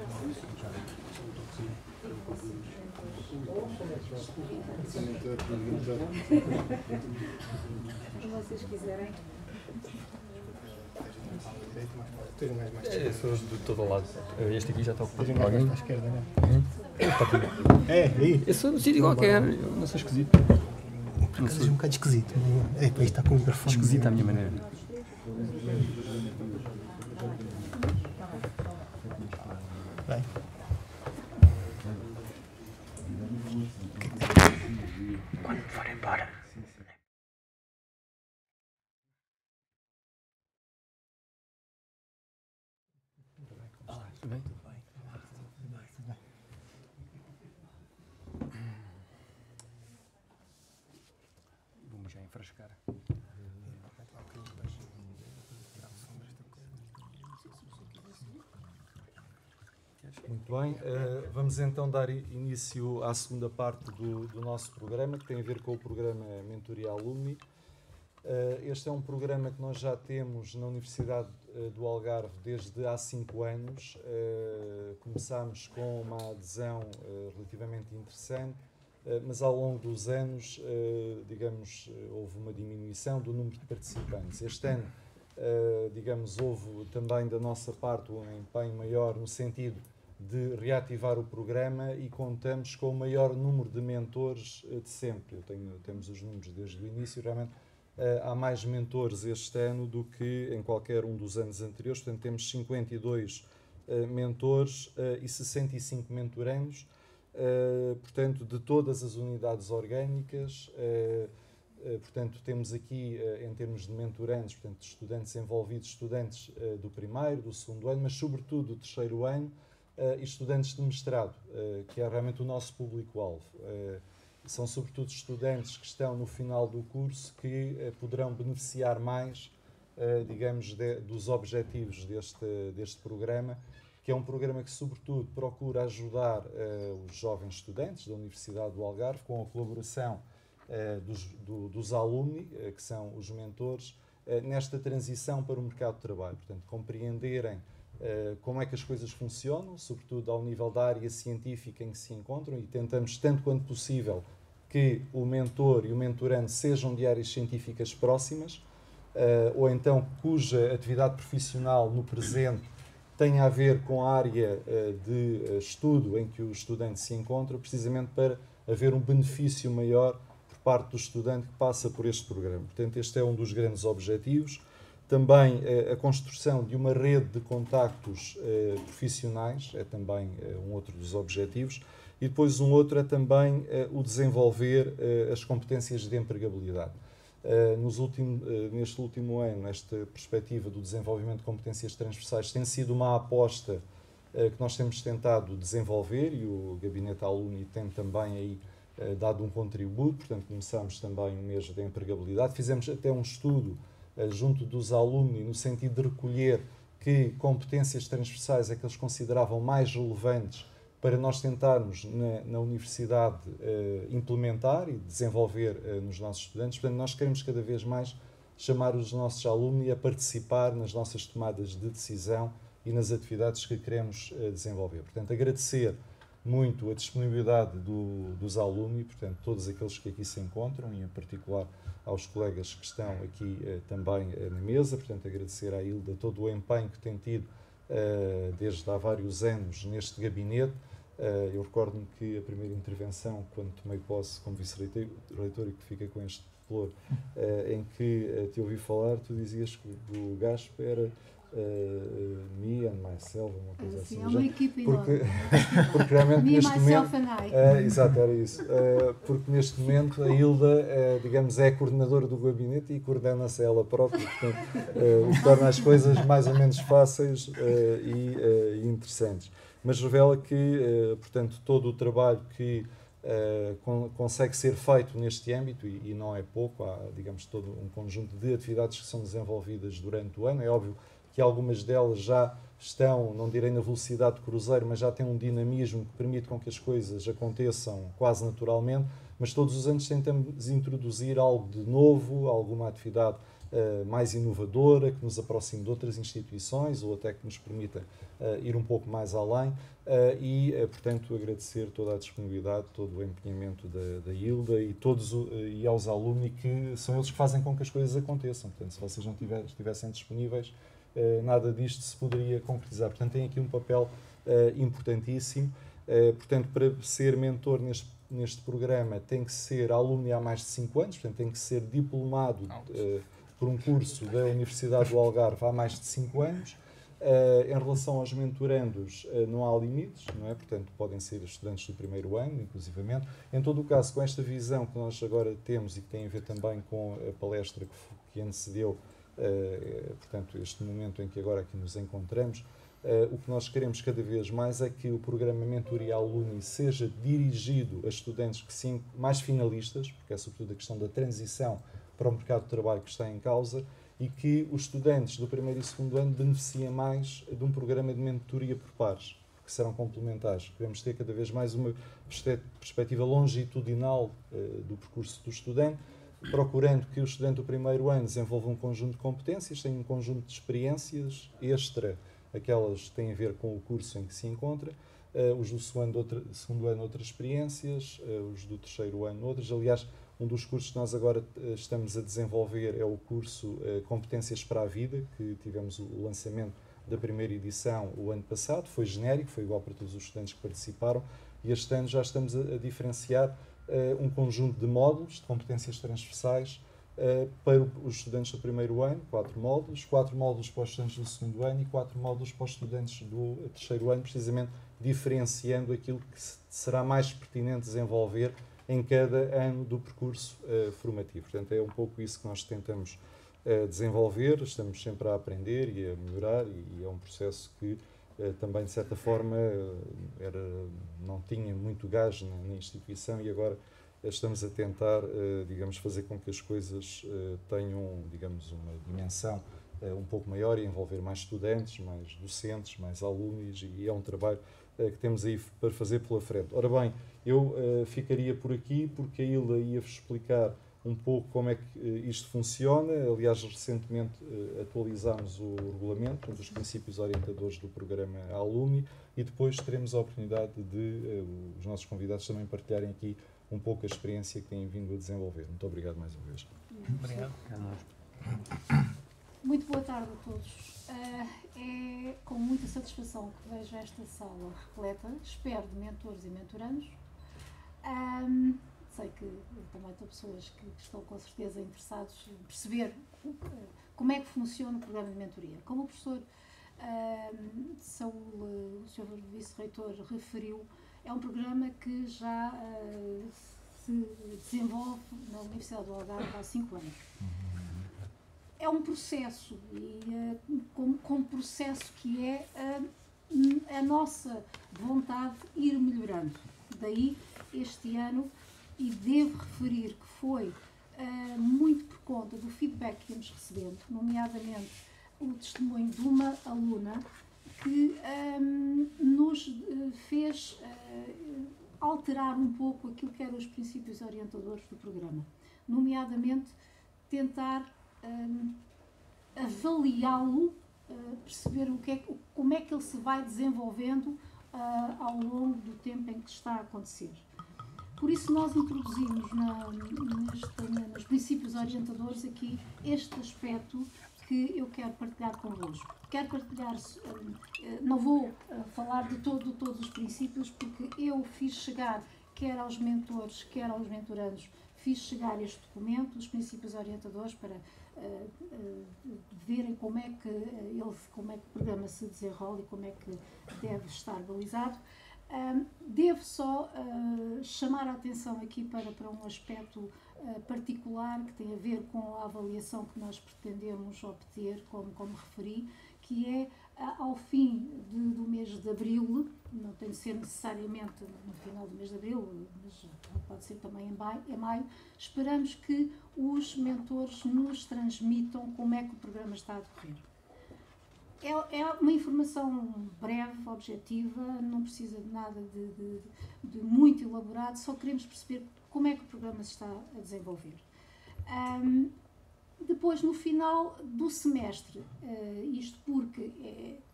Se vocês quiserem. Eu sou de todo o lado. Este aqui já está ocupado. Mais para a esquerda, não é? É, aí. Eu sou de um sítio qualquer, eu não sou esquisito. Por acaso é um bocado esquisito. É, para isto está com o microfone. Esquisito à minha maneira. Bem. Quando for embora. Tudo bem? Vamos já enfrascar. Muito bem, vamos então dar início à segunda parte do nosso programa, que tem a ver com o programa Mentoria Alumni. Este é um programa que nós já temos na Universidade do Algarve desde há 5 anos. Começámos com uma adesão relativamente interessante, mas ao longo dos anos, digamos, houve uma diminuição do número de participantes. Este ano, digamos, houve também da nossa parte um empenho maior no sentido de reativar o programa e contamos com o maior número de mentores de sempre. Temos os números desde o início, realmente há mais mentores este ano do que em qualquer um dos anos anteriores, portanto temos 52 mentores e 65 mentorandos, portanto de todas as unidades orgânicas. Portanto, temos aqui, em termos de mentorandos, portanto, estudantes envolvidos, estudantes do primeiro, do segundo ano, mas sobretudo do terceiro ano, e estudantes de mestrado, que é realmente o nosso público-alvo. São sobretudo estudantes que estão no final do curso que poderão beneficiar mais, digamos, dos objetivos deste programa, que é um programa que sobretudo procura ajudar os jovens estudantes da Universidade do Algarve, com a colaboração dos alumni, que são os mentores, nesta transição para o mercado de trabalho. Portanto, compreenderem como é que as coisas funcionam, sobretudo ao nível da área científica em que se encontram, e tentamos, tanto quanto possível, que o mentor e o mentorando sejam de áreas científicas próximas, ou então cuja atividade profissional no presente tenha a ver com a área de estudo em que o estudante se encontra, precisamente para haver um benefício maior por parte do estudante que passa por este programa. Portanto, este é um dos grandes objetivos. Também a construção de uma rede de contactos profissionais é também um outro dos objetivos. E depois um outro é também o desenvolver as competências de empregabilidade. Neste último ano, esta perspectiva do desenvolvimento de competências transversais tem sido uma aposta que nós temos tentado desenvolver, e o Gabinete Alumni tem também aí dado um contributo. Portanto, começámos também um mês de empregabilidade, fizemos até um estudo junto dos alumni, no sentido de recolher que competências transversais é que eles consideravam mais relevantes para nós tentarmos na universidade implementar e desenvolver nos nossos estudantes. Portanto, nós queremos cada vez mais chamar os nossos alumni a participar nas nossas tomadas de decisão e nas atividades que queremos desenvolver. Portanto, agradecer muito a disponibilidade dos alumni, portanto, todos aqueles que aqui se encontram, e em particular aos colegas que estão aqui também na mesa. Portanto, agradecer à Hilda todo o empenho que tem tido desde há vários anos neste gabinete. Eu recordo-me que a primeira intervenção, quando tomei posse como vice-reitor, e que fica com este flor, em que te ouvi falar, tu dizias que o GASP era me and myself, uma coisa assim. É uma equipe porque realmente me, neste myself momento, and I. exato, era isso. Porque neste momento a Hilda, digamos, é a coordenadora do gabinete e coordena-se ela própria, portanto, o que torna as coisas mais ou menos fáceis e interessantes. Mas revela que, portanto, todo o trabalho que consegue ser feito neste âmbito, e não é pouco, há, digamos, todo um conjunto de atividades que são desenvolvidas durante o ano. É óbvio que algumas delas já estão, não direi na velocidade de cruzeiro, mas já têm um dinamismo que permite com que as coisas aconteçam quase naturalmente, mas todos os anos tentamos introduzir algo de novo, alguma atividade mais inovadora, que nos aproxime de outras instituições ou até que nos permita ir um pouco mais além portanto, agradecer toda a disponibilidade, todo o empenhamento da Hilda e aos alunos, que são eles que fazem com que as coisas aconteçam. Portanto, se vocês não estivessem disponíveis, nada disto se poderia concretizar. Portanto, tem aqui um papel importantíssimo. Portanto, para ser mentor neste programa tem que ser aluno há mais de 5 anos, portanto tem que ser diplomado por um curso da Universidade do Algarve há mais de 5 anos. Em relação aos mentorandos, não há limites, não é? Portanto, podem ser estudantes do primeiro ano, inclusivamente. Em todo o caso, com esta visão que nós agora temos e que tem a ver também com a palestra que antecedeu, portanto, este momento em que agora aqui nos encontramos, o que nós queremos cada vez mais é que o programa Mentoria Alumni seja dirigido a estudantes mais finalistas, porque é sobretudo a questão da transição para o mercado de trabalho que está em causa, e que os estudantes do primeiro e segundo ano beneficiem mais de um programa de mentoria por pares, que serão complementares. Queremos ter cada vez mais uma perspectiva longitudinal do percurso do estudante, procurando que o estudante do primeiro ano desenvolva um conjunto de competências, tenha um conjunto de experiências extra, aquelas que têm a ver com o curso em que se encontra, os do segundo ano outras experiências, os do terceiro ano outras. Aliás, um dos cursos que nós agora estamos a desenvolver é o curso Competências para a Vida, que tivemos o lançamento da primeira edição o ano passado. Foi genérico, foi igual para todos os estudantes que participaram, e este ano já estamos a diferenciar um conjunto de módulos, de competências transversais, para os estudantes do primeiro ano, 4 módulos para os estudantes do segundo ano e 4 módulos para os estudantes do terceiro ano, precisamente diferenciando aquilo que será mais pertinente desenvolver em cada ano do percurso formativo. Portanto, é um pouco isso que nós tentamos desenvolver, estamos sempre a aprender e a melhorar, e é um processo que também, de certa forma, não tinha muito gás na instituição, e agora estamos a tentar, digamos, fazer com que as coisas tenham, digamos, uma dimensão um pouco maior e envolver mais estudantes, mais docentes, mais alunos, e é um trabalho que temos aí para fazer pela frente. Ora bem, eu ficaria por aqui, porque a Hilda ia-vos explicar um pouco como é que isto funciona. Aliás, recentemente atualizámos o regulamento, um dos princípios orientadores do programa Alumni, e depois teremos a oportunidade de os nossos convidados também partilharem aqui um pouco a experiência que têm vindo a desenvolver. Muito obrigado mais uma vez. Obrigado. Muito boa tarde a todos. É com muita satisfação que vejo esta sala repleta, espero, de mentores e mentorandos. Sei que também estão pessoas que estão com certeza interessados em perceber como é que funciona o programa de mentoria. Como o professor Saúl, o Sr. Vice-Reitor, referiu, é um programa que já se desenvolve na Universidade do Algarve há 5 anos. É um processo, e como processo que é a nossa vontade de ir melhorando. Daí, este ano, e devo referir que foi muito por conta do feedback que íamos recebendo, nomeadamente o testemunho de uma aluna que nos fez alterar um pouco aquilo que eram os princípios orientadores do programa, nomeadamente tentar avaliá-lo, perceber como é que ele se vai desenvolvendo ao longo do tempo em que está a acontecer. Por isso nós introduzimos nos princípios orientadores aqui este aspecto que eu quero partilhar convosco. Quero partilhar, não vou falar de todos os princípios, porque eu fiz chegar, quer aos mentores, quer aos mentorandos, fiz chegar este documento, os princípios orientadores, para verem como é que o programa se desenrola e como é que deve estar balizado. Devo só chamar a atenção aqui para um aspecto particular que tem a ver com a avaliação que nós pretendemos obter, como referi, que é ao fim do mês de abril, não tem de ser necessariamente no final do mês de abril, mas pode ser também em maio, esperamos que os mentores nos transmitam como é que o programa está a decorrer. É uma informação breve, objetiva, não precisa de nada de muito elaborado, só queremos perceber como é que o programa se está a desenvolver. Depois, no final do semestre, isto porque,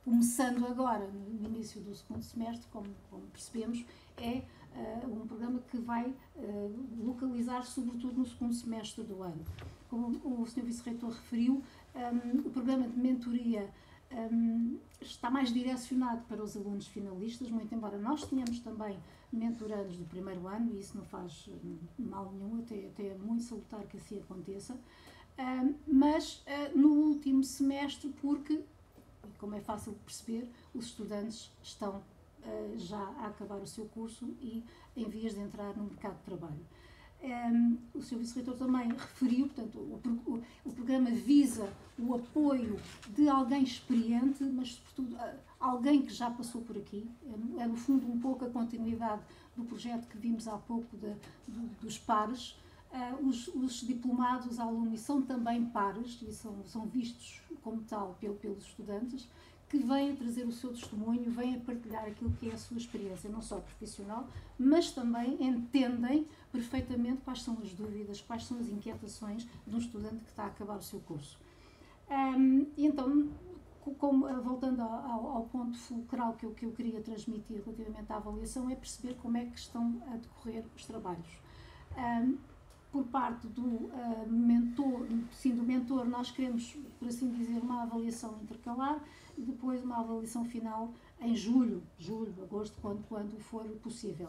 começando agora, no início do segundo semestre, como percebemos, é um programa que vai localizar sobretudo no segundo semestre do ano. Como o Sr. Vice-Reitor referiu, o programa de mentoria está mais direcionado para os alunos finalistas, muito embora nós tenhamos também mentorandos do primeiro ano, e isso não faz mal nenhum, até é muito salutar que assim aconteça. Mas no último semestre, porque, como é fácil de perceber, os estudantes estão já a acabar o seu curso e em vias de entrar no mercado de trabalho. O Sr. Vice-Reitor também referiu, portanto, o programa visa o apoio de alguém experiente, mas sobretudo alguém que já passou por aqui. É no fundo um pouco a continuidade do projeto que vimos há pouco dos pares. Os diplomados alunos são também pares e são vistos como tal pelos estudantes, que vêm trazer o seu testemunho, vêm a partilhar aquilo que é a sua experiência, não só profissional, mas também entendem perfeitamente quais são as dúvidas, quais são as inquietações de um estudante que está a acabar o seu curso. Então, voltando ao ponto fulcral que eu queria transmitir relativamente à avaliação, é perceber como é que estão a decorrer os trabalhos. Por parte do mentor, nós queremos, por assim dizer, uma avaliação intercalar e depois uma avaliação final em julho, agosto, quando for possível.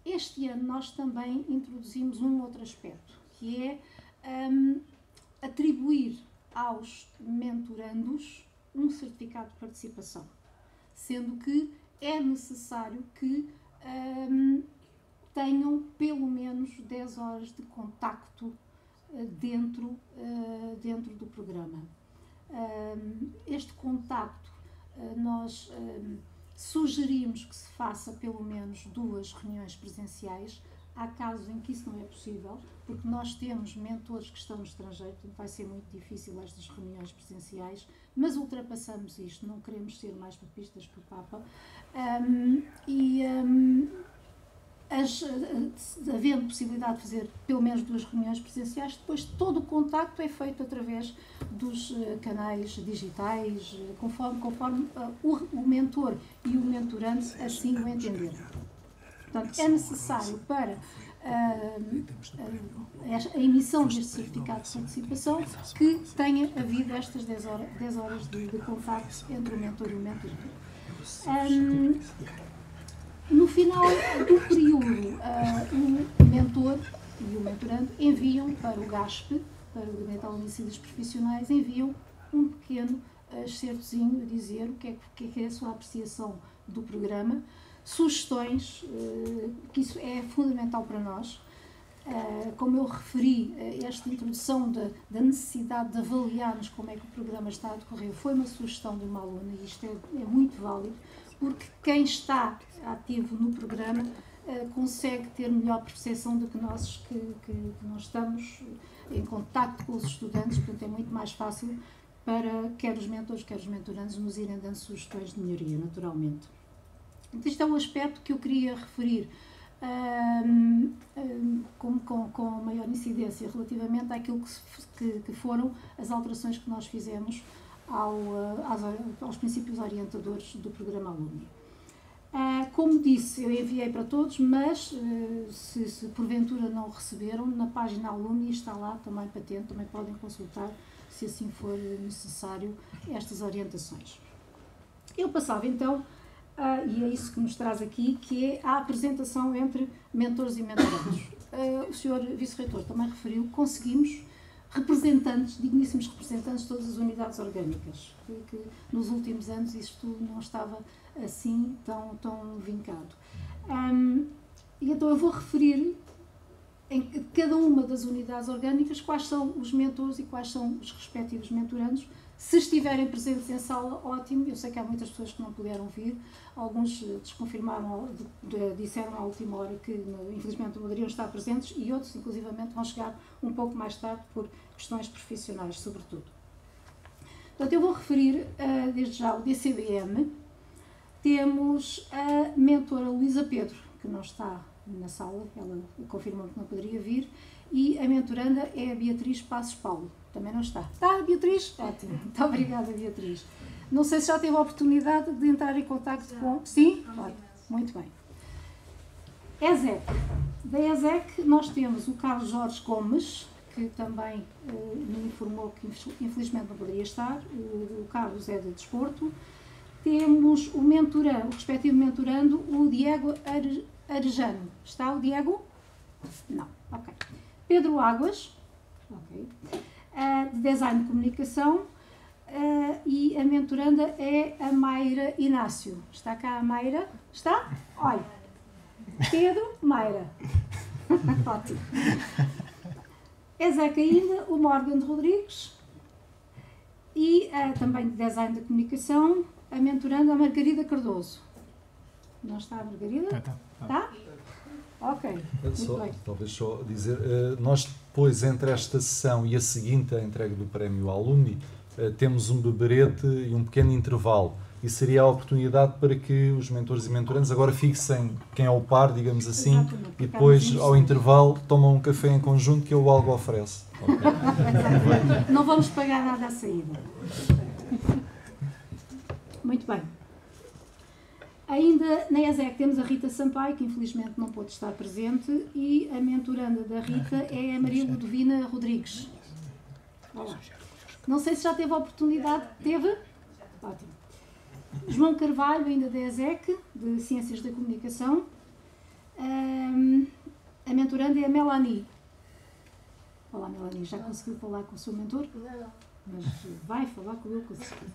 Este ano nós também introduzimos um outro aspecto, que é atribuir aos mentorandos um certificado de participação, sendo que é necessário que tenham pelo menos 10 horas de contacto dentro do programa. Este contacto nós sugerimos que se faça pelo menos 2 reuniões presenciais. Há casos em que isso não é possível, porque nós temos mentores que estão no estrangeiro, portanto vai ser muito difícil estas reuniões presenciais, mas ultrapassamos isto, não queremos ser mais papistas que o Papa. Havendo possibilidade de fazer pelo menos 2 reuniões presenciais, depois todo o contacto é feito através dos canais digitais, conforme o mentor e o mentorando assim o entenderem. Portanto, é necessário para a emissão deste certificado de participação que tenha havido estas 10 horas de contacto entre o mentor e o mentorado. No final do período, o mentor e o mentorando enviam para o GASP, para o Gabinete de Homicídios Profissionais, enviam um pequeno excertozinho a dizer o que é a sua apreciação do programa, sugestões, que isso é fundamental para nós. Como eu referi, esta introdução da necessidade de avaliarmos como é que o programa está a decorrer foi uma sugestão de uma aluna e isto é muito válido, porque quem está ativo no programa consegue ter melhor percepção do que nós que não estamos em contacto com os estudantes, portanto é muito mais fácil para quer os mentores, quer os mentorandos nos irem dando sugestões de melhoria, naturalmente. Então, este é um aspecto que eu queria referir com maior incidência relativamente àquilo que foram as alterações que nós fizemos aos princípios orientadores do programa Alumni. Como disse, eu enviei para todos, mas se porventura não o receberam, na página Alumni está lá também patente, também podem consultar se assim for necessário estas orientações. Eu passava então, e é isso que nos traz aqui, que é a apresentação entre mentores e mentorandos. O Sr. Vice-Reitor também referiu que conseguimos representantes, digníssimos representantes de todas as unidades orgânicas, que nos últimos anos isto não estava assim tão vincado. E então eu vou referir em cada uma das unidades orgânicas quais são os mentores e quais são os respectivos mentorandos. Se estiverem presentes em sala, ótimo. Eu sei que há muitas pessoas que não puderam vir, alguns desconfirmaram, disseram à última hora que infelizmente não poderiam estar presentes e outros inclusivamente vão chegar um pouco mais tarde por questões profissionais, sobretudo. Portanto, eu vou referir desde já o DCBM. Temos a mentora Luísa Pedro, que não está na sala, ela confirmou que não poderia vir, E a mentoranda é a Beatriz Passos Paulo. Também não está. Está, Beatriz? Ótimo. Muito obrigada, Beatriz. Não sei se já teve a oportunidade de entrar em contacto com... Sim? Ótimo. Muito bem. ESEC. Da ESEC nós temos o Carlos Jorge Gomes, que também me informou que infelizmente não poderia estar. O Carlos é de desporto. Temos o respectivo mentorando, o Diego Arejano. Está o Diego? Não. Ok. Pedro Águas, okay. De Design de Comunicação, e a mentoranda é a Mayra Inácio. Está cá a Mayra? Está? Olha. Pedro, Mayra. Ótimo. ESEC ainda, o Morgan de Rodrigues, e também de Design de Comunicação, a mentoranda, a Margarida Cardoso. Não está a Margarida? Está? Ok, muito bem. Talvez só dizer, nós depois, entre esta sessão e a seguinte, a entrega do prémio Alumni, temos um beberete e um pequeno intervalo. E seria a oportunidade para que os mentores e mentorandos agora fixem quem é o par, digamos assim, exatamente, e depois, ao intervalo, tomam um café em conjunto que o Algo oferece. Okay. Não vamos pagar nada à saída. Muito bem. Ainda na ESEC temos a Rita Sampaio, que infelizmente não pôde estar presente, e a mentoranda da Rita é a Maria Ludovina Rodrigues. Olá. Não sei se já teve a oportunidade. Teve? Ótimo. João Carvalho, ainda da ESEC, de Ciências da Comunicação. A mentoranda é a Melanie. Olá, Melanie, já conseguiu falar com o seu mentor? Não. Mas vai falar com ele, com certeza.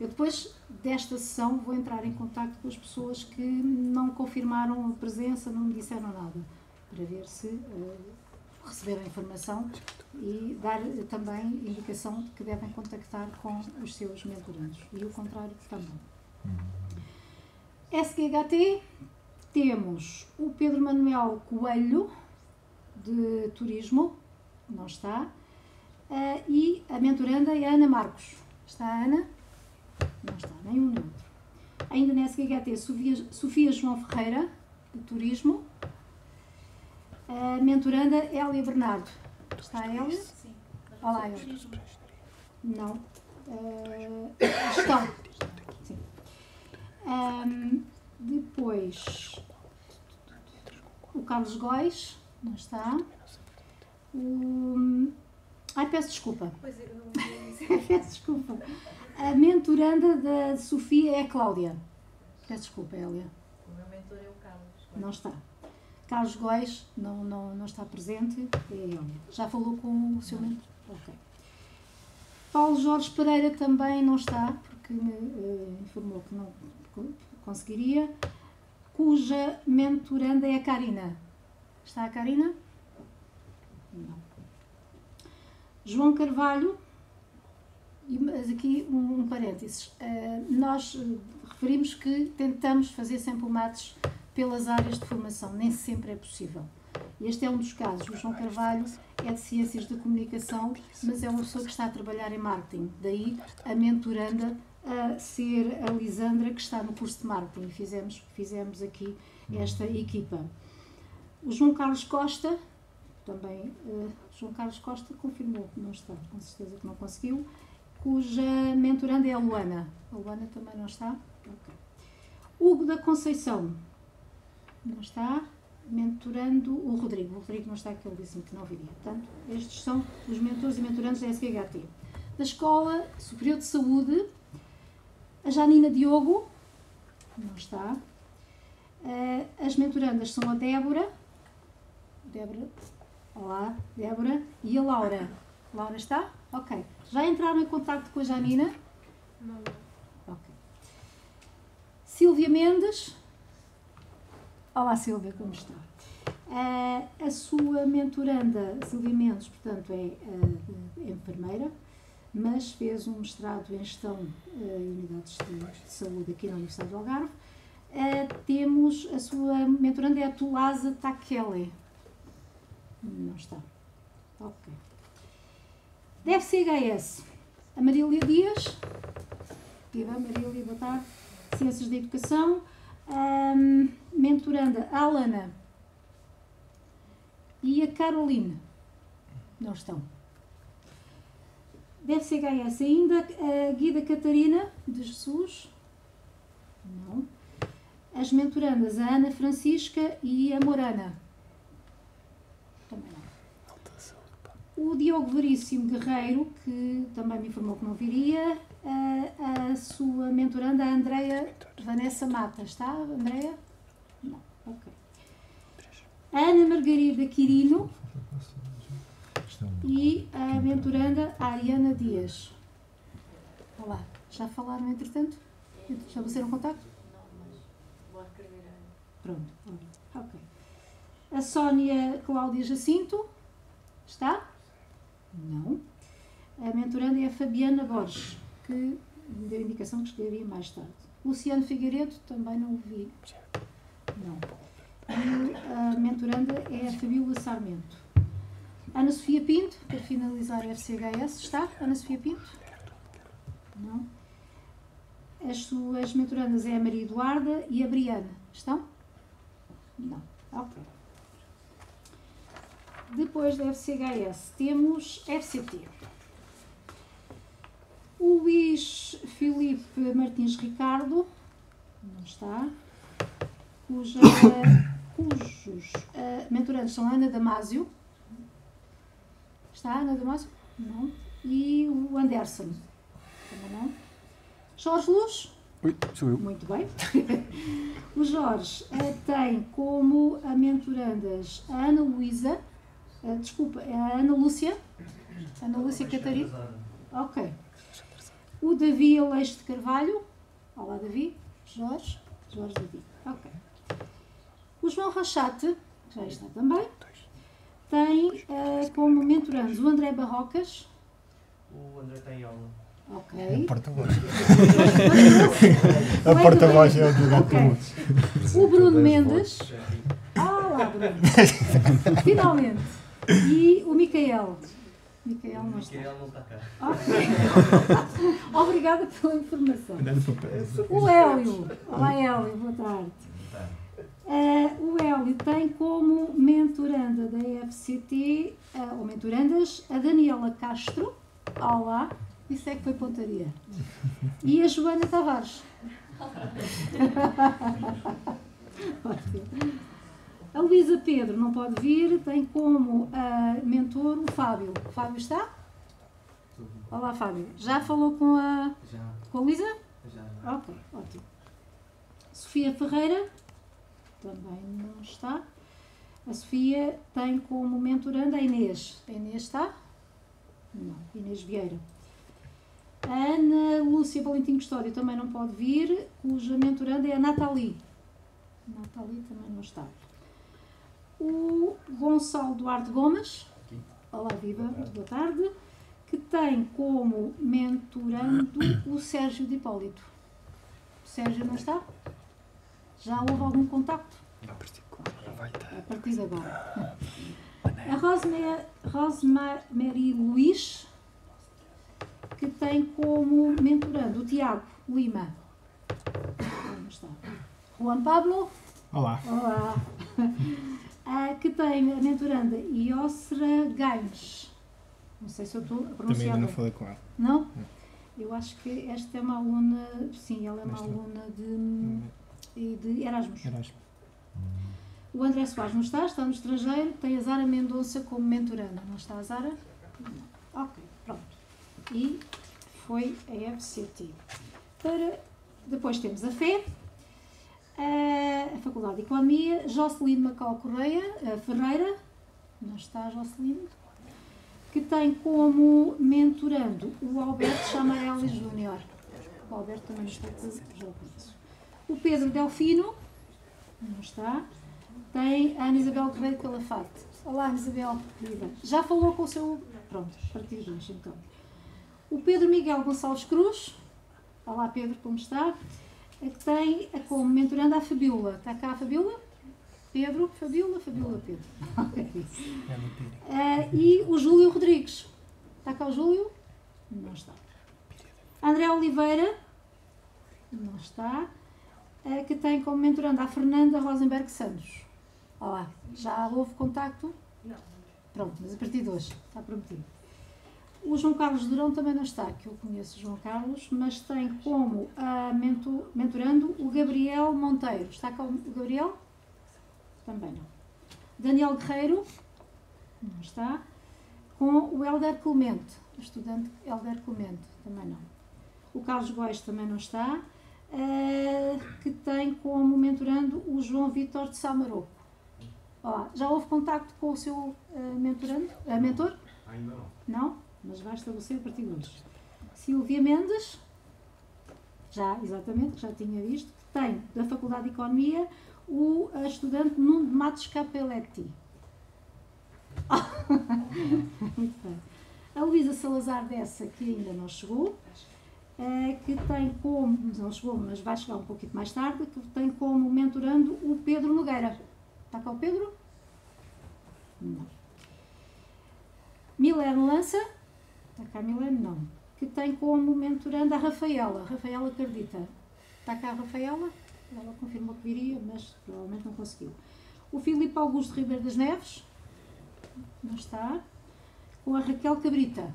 Eu depois desta sessão vou entrar em contato com as pessoas que não confirmaram a presença, não me disseram nada, para ver se receberam a informação e dar também indicação de que devem contactar com os seus mentorandos. E o contrário também. SQHT, temos o Pedro Manuel Coelho, de Turismo, não está, e a mentoranda é a Ana Marcos. Está a Ana? Não está, nem um nem outro. Ainda na SQHT, Sofia João Ferreira, de Turismo. A mentoranda é Hélia Bernardo. Está a Hélia? Sim. Olá, Hélia. Não. Gestão. Sim. Depois, o Carlos Góis, não está. Ai, peço desculpa. Pois é, eu não vou dizer. Peço desculpa. A mentoranda da Sofia é a Cláudia. Peço desculpa, Hélia. O meu mentor é o Carlos. Não está. Carlos Góis não está presente. É Hélia. Já falou com o seu mentor? Ok. Paulo Jorge Pereira também não está, porque me informou que não conseguiria. Cuja mentoranda é a Karina. Está a Karina? Não. João Carvalho, mas aqui um parênteses, nós referimos que tentamos fazer sempre o match pelas áreas de formação, nem sempre é possível. Este é um dos casos. O João Carvalho é de Ciências da Comunicação, mas é uma pessoa que está a trabalhar em marketing, daí a mentoranda a ser a Lisandra, que está no curso de marketing. Fizemos aqui esta equipa. O João Carlos Costa, também, João Carlos Costa confirmou que não está, com certeza que não conseguiu, cuja mentoranda é a Luana. A Luana também não está? Okay. Hugo da Conceição, não está, mentorando o Rodrigo. O Rodrigo não está, que ele disse que não viria. Portanto, estes são os mentores e mentorandos da SQHT. Da Escola Superior de Saúde, a Janina Diogo, não está. As mentorandas são a Débora, olá, Débora, e a Laura. Laura está? Ok. Já entraram em contato com a Janina? Não. Ok. Silvia Mendes. Olá, Silvia, como está? A sua mentoranda, Silvia Mendes, portanto, é enfermeira, mas fez um mestrado em gestão em unidades de saúde aqui na Universidade do Algarve. Temos a sua mentoranda é a Tulaza Takele. Não está. Ok. Deve ser HS. A Marília Dias. Viva, Marília, boa tarde. Ciências da Educação. Mentoranda a Alana. E a Caroline. Não estão. DFCHS ainda, a Guida Catarina de Jesus. Não. As mentorandas, a Ana Francisca e a Morana. Também não. O Diogo Veríssimo Guerreiro, que também me informou que não viria. A sua mentoranda, a Andreia Vanessa Mata. Está, Andreia? Não. Ok. A Ana Margarida Quirino e a mentoranda, a Ariana Dias. Olá. Já falaram, entretanto? Estabeleceram contacto? Não, mas vou escrever. Pronto. Ok. A Sónia Cláudia Jacinto. Está? Não. A mentoranda é a Fabiana Borges, que me deu a indicação que chegaria mais tarde. Luciano Figueiredo, também não o vi. Não. E a mentoranda é a Fabíola Sarmento. Ana Sofia Pinto, para finalizar a FCHS, está? Ana Sofia Pinto? Não. As suas mentorandas é a Maria Eduarda e a Briana. Estão? Não. Ok. Depois da FCHS temos FCT. O Luís Filipe Martins Ricardo, não está, cujos mentorandos são a Ana Damásio. Está a Ana Damásio? Não. E o Anderson, também não. Jorge Luz? Oi, sou eu. Muito bem. O Jorge tem como mentorandas a Ana Luísa, desculpa, a Ana Lúcia Catarina. Ok. O Davi Aleixo de Carvalho. Olá, Davi. Jorge Davi. Ok. O João Rachate, já está também, tem como mentorandos o André Barrocas. O André tem aula. Ok. Porta-voz. A porta-voz é o delegado Ok. comum. O Bruno Mendes. Olá, Bruno. Finalmente. E o Micael. Micael não está. Micael não está cá. Ok. Obrigada pela informação. Cuidado do papel. O Hélio. Olá, Hélio. Boa tarde. O Hélio tem como mentoranda da FCT, ou mentorandas, a Daniela Castro. Olá. Isso é que foi pontaria. E a Joana Tavares. A Luísa Pedro não pode vir, tem como mentor o Fábio. O Fábio está? Olá, Fábio. Já falou com a Luísa? Já. Ok, ótimo. Sofia Ferreira também não está. A Sofia tem como mentoranda a Inês. A Inês está? Não. Inês Vieira. A Ana Lúcia Valentim Custódio também não pode vir, cuja mentoranda é a Nathalie. Nathalie também não está. O Gonçalo Duarte Gomes. Olá, viva, muito boa tarde. Que tem como mentorando o Sérgio de Hipólito. O Sérgio não está? Já houve algum contacto? A partir de agora. A Rosemary Luís, que tem como mentorando o Tiago Lima. Não está. Juan Pablo. Olá. Olá. Que tem a mentoranda Iosra Games. Não sei se eu estou a Também pronunciar ainda não bem. falei com ela. Não? Eu acho que esta é uma aluna, sim, ela é uma Mestre. aluna de Erasmus. Erasmus. O André Soares não está, está no estrangeiro, tem a Zara Mendonça como mentoranda. Não está a Zara? Não. Ok, pronto. E foi a FCT. Depois temos a FE, a Faculdade de Economia, Joceline Macau Correia, Ferreira, não está a Joceline, que tem como mentorando o Alberto Chamarelli Júnior. O Alberto também não está, já o conheço. O Pedro Delfino, não está. Tem a Ana Isabel Correia de Calafate. Olá, Ana Isabel. Viva. Já falou com o seu... Pronto, partir de hoje, então. O Pedro Miguel Gonçalves Cruz. Olá, Pedro, como está? Que tem como mentorando a Fabiola. Está cá a Fabiola? Pedro, Fabiola, Pedro. E o Júlio Rodrigues. Está cá o Júlio? Não está. André Oliveira. Não está. Que tem como mentorando a Fernanda Rosenberg Santos. Olá, já houve contacto? Não. Pronto, mas a partir de hoje, está prometido. O João Carlos Durão também não está, que eu conheço o João Carlos, mas tem como mentorando o Gabriel Monteiro. Está cá o Gabriel? Também não. Daniel Guerreiro? Não está. Com o Helder Clemente, o estudante Helder Clemente, também não. O Carlos Góes também não está, que tem como mentorando o João Vítor de Samaroco. Já houve contacto com o seu mentor? Ainda não. Não? Mas vai estabelecer a partir de hoje. Silvia Mendes, já, exatamente, já tinha visto, que tem da Faculdade de Economia o estudante Nuno de Matos Capelletti. Muito bem. A Luísa Salazar dessa, que ainda não chegou, que tem como, não chegou, mas vai chegar um pouquinho mais tarde, que tem como mentorando o Pedro Nogueira. Está cá o Pedro? Não. Milene Lança, está cá a Milene? Não. Que tem como mentorando a Rafaela. Rafaela acredita. Está cá a Rafaela? Ela confirmou que viria, mas provavelmente não conseguiu. O Filipe Augusto Ribeiro das Neves, não está. Com a Raquel Cabrita,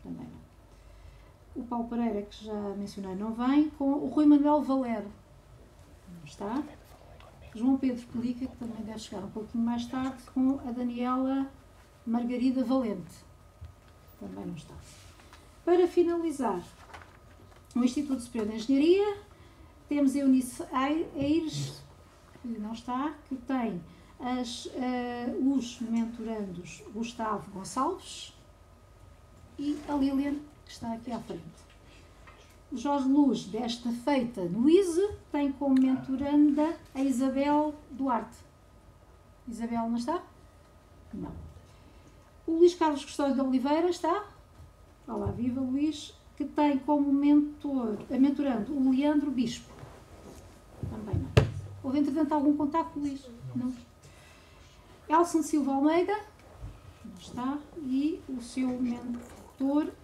também não. O Paulo Pereira, que já mencionei, não vem. Com o Rui Manuel Valero, não está. João Pedro Pelica, que também deve chegar um pouquinho mais tarde. Com a Daniela Margarida Valente, também não está. Para finalizar, o Instituto Superior de Engenharia, temos a Eunice Aires, que não está, que tem os mentorandos Gustavo Gonçalves e a Lilian, que está aqui à frente. O Jorge Luz, desta feita no ISE, tem como mentoranda a Isabel Duarte. Isabel não está? Não. O Luís Carlos Custódio de Oliveira está? Olá, viva Luís, que tem como mentorando o Leandro Bispo. Também não. Houve, entretanto, algum contacto, Luís? Não. Elson Silva Almeida, não está, e o seu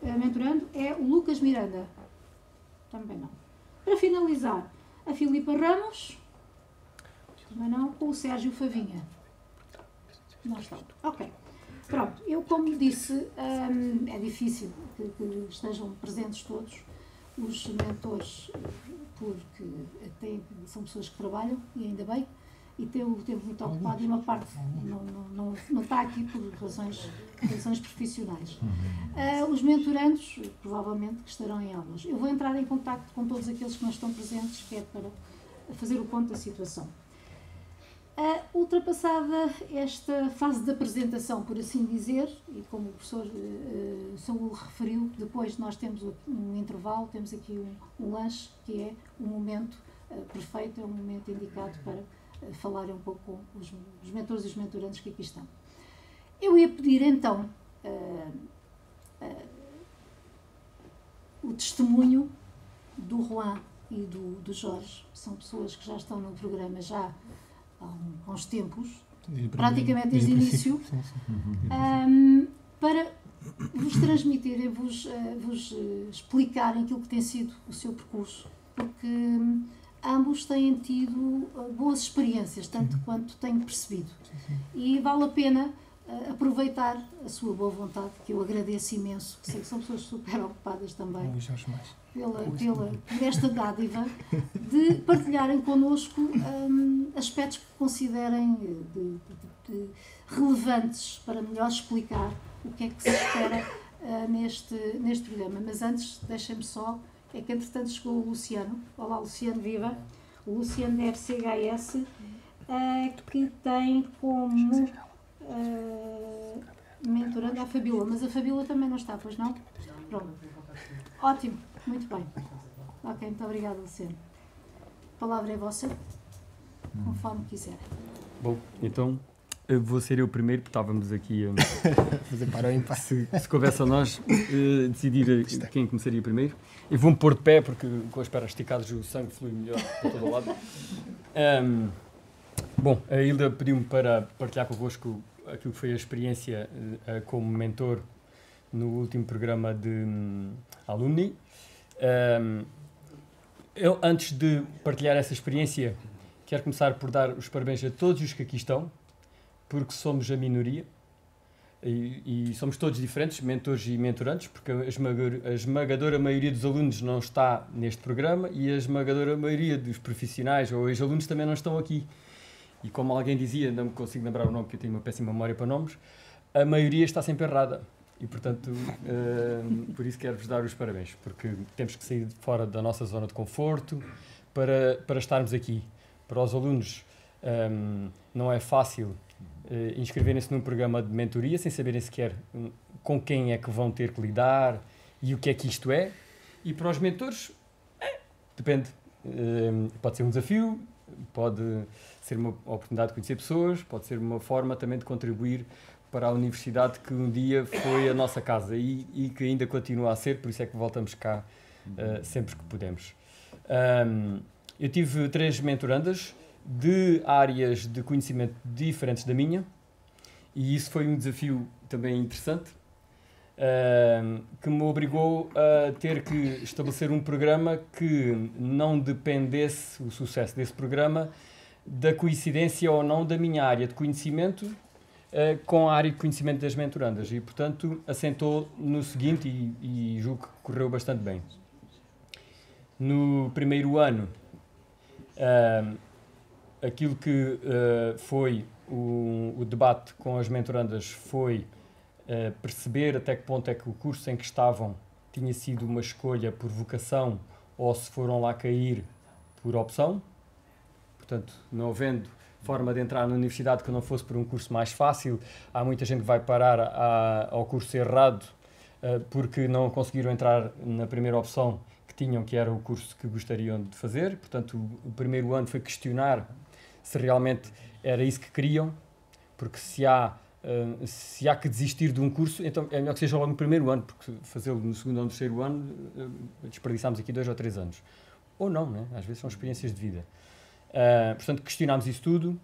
mentorando é o Lucas Miranda. Também não. Para finalizar, a Filipa Ramos, também não, com o Sérgio Favinha. Não está. Ok. Pronto, eu como disse, é difícil que estejam presentes todos os mentores, porque são pessoas que trabalham, e ainda bem, e tem o tempo muito ocupado, e uma parte não está aqui por razões profissionais. Os mentorandos, provavelmente, que estarão em aulas. Eu vou entrar em contacto com todos aqueles que não estão presentes, que é para fazer o ponto da situação. Ultrapassada esta fase de apresentação, por assim dizer, e como o professor Saúl referiu, depois nós temos um intervalo, temos aqui um lanche, que é um momento perfeito, é um momento indicado para falarem um pouco com os mentores e os mentorandos que aqui estão. Eu ia pedir então o testemunho do Juan e do Jorge, são pessoas que já estão no programa já há uns tempos, praticamente desde o início, para vos transmitirem, vos explicarem aquilo que tem sido o seu percurso, porque ambos têm tido boas experiências, tanto quanto tenho percebido. E vale a pena aproveitar a sua boa vontade, que eu agradeço imenso, sei que são pessoas super ocupadas também, por esta dádiva de partilharem connosco aspectos que considerem de relevantes para melhor explicar o que é que se espera neste programa. Mas antes, deixem-me só, é que entretanto chegou o Luciano. Olá, Luciano, viva! O Luciano da FCHS, que tem como mentorando a Fabíola, mas a Fabíola também não está, pois não? Pronto. Ótimo, muito bem. Ok, muito obrigada, Luciano. A palavra é vossa, conforme quiser. Bom, então eu vou ser eu primeiro, porque estávamos aqui fazer para o impasse. Se coubesse a nós decidir quem começaria primeiro. E vou-me pôr de pé, porque com as pernas esticadas o sangue flui melhor para todo o lado. Bom, a Hilda pediu-me para partilhar convosco aquilo que foi a experiência como mentor no último programa de Alumni. Eu, antes de partilhar essa experiência, quero começar por dar os parabéns a todos os que aqui estão, porque somos a minoria. e somos todos diferentes, mentores e mentorantes, porque a esmagadora maioria dos alunos não está neste programa e a esmagadora maioria dos profissionais ou ex-alunos também não estão aqui. E como alguém dizia, não me consigo lembrar o nome, porque eu tenho uma péssima memória para nomes, a maioria está sempre errada. E, portanto, por isso quero-vos dar os parabéns, porque temos que sair fora da nossa zona de conforto para estarmos aqui. Para os alunos não é fácil inscreverem-se num programa de mentoria sem saberem sequer com quem é que vão ter que lidar e o que é que isto é. E para os mentores, depende. Pode ser um desafio, pode ser uma oportunidade de conhecer pessoas, pode ser uma forma também de contribuir para a universidade que um dia foi a nossa casa e que ainda continua a ser, por isso é que voltamos cá sempre que podemos. Eu tive 3 mentorandas de áreas de conhecimento diferentes da minha e isso foi um desafio também interessante que me obrigou a ter que estabelecer um programa que não dependesse o sucesso desse programa da coincidência ou não da minha área de conhecimento com a área de conhecimento das mentorandas e, portanto, assentou no seguinte e julgo que correu bastante bem. No primeiro ano, aquilo que foi o debate com as mentorandas foi perceber até que ponto é que o curso em que estavam tinha sido uma escolha por vocação ou se foram lá cair por opção. Portanto, não havendo forma de entrar na universidade que não fosse por um curso mais fácil, há muita gente que vai parar ao curso errado porque não conseguiram entrar na primeira opção que tinham, que era o curso que gostariam de fazer. Portanto, o primeiro ano foi questionar se realmente era isso que queriam, porque se há que desistir de um curso, então é melhor que seja logo no primeiro ano, porque fazê-lo no segundo ou no terceiro ano, desperdiçámos aqui 2 ou 3 anos. Ou não, né? Às vezes são experiências de vida. Portanto, questionámos isso tudo.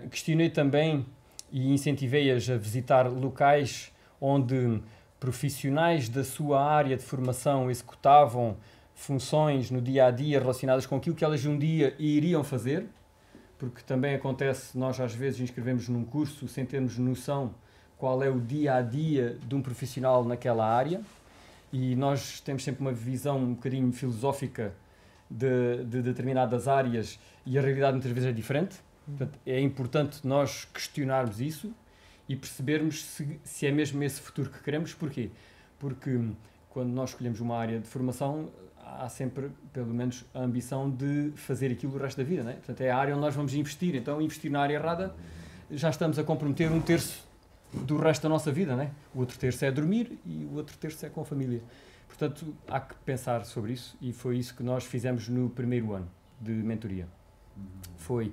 Questionei também e incentivei-as a visitar locais onde profissionais da sua área de formação executavam funções no dia-a-dia relacionadas com aquilo que elas um dia iriam fazer, porque também acontece, nós às vezes inscrevemos num curso sem termos noção qual é o dia-a-dia de um profissional naquela área e nós temos sempre uma visão um bocadinho filosófica de determinadas áreas e a realidade muitas vezes é diferente. Portanto, é importante nós questionarmos isso e percebermos se é mesmo esse futuro que queremos. Porquê? Porque quando nós escolhemos uma área de formação há sempre, pelo menos, a ambição de fazer aquilo o resto da vida, não é? Portanto, é a área onde nós vamos investir. Então, investir na área errada, já estamos a comprometer 1/3 do resto da nossa vida, não é? O outro terço é dormir e o outro terço é com a família. Portanto, há que pensar sobre isso e foi isso que nós fizemos no primeiro ano de mentoria. Foi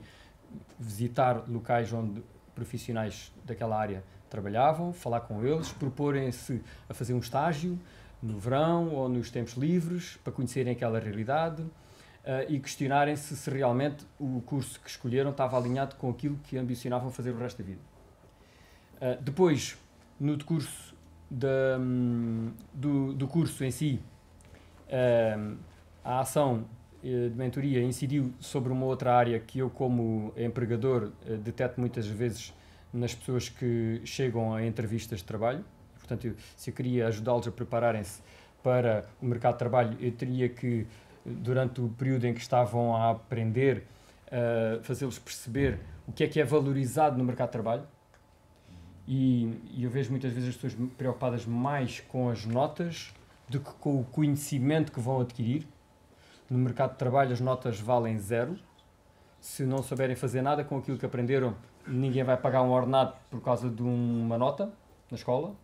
visitar locais onde profissionais daquela área trabalhavam, falar com eles, proporem-se a fazer um estágio no verão ou nos tempos livres para conhecerem aquela realidade e questionarem-se se realmente o curso que escolheram estava alinhado com aquilo que ambicionavam fazer o resto da vida. Depois, no decurso do curso em si, a ação de mentoria incidiu sobre uma outra área que eu, como empregador, deteto muitas vezes nas pessoas que chegam a entrevistas de trabalho. Portanto, se eu queria ajudá-los a prepararem-se para o mercado de trabalho, eu teria que, durante o período em que estavam a aprender, fazê-los perceber o que é valorizado no mercado de trabalho. E eu vejo muitas vezes as pessoas preocupadas mais com as notas do que com o conhecimento que vão adquirir. No mercado de trabalho as notas valem 0. Se não souberem fazer nada com aquilo que aprenderam, ninguém vai pagar um ordenado por causa de uma nota na escola.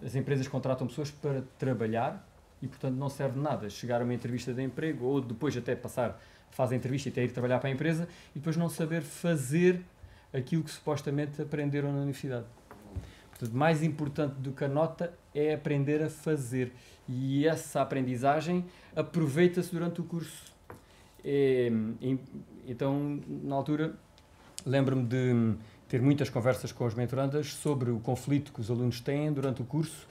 As empresas contratam pessoas para trabalhar e, portanto, não serve de nada chegar a uma entrevista de emprego ou depois até passar a fase da entrevista e até ir trabalhar para a empresa e depois não saber fazer aquilo que supostamente aprenderam na universidade. Portanto, mais importante do que a nota é aprender a fazer. E essa aprendizagem aproveita-se durante o curso. Então, na altura, lembro-me de ter muitas conversas com as mentorandas sobre o conflito que os alunos têm durante o curso,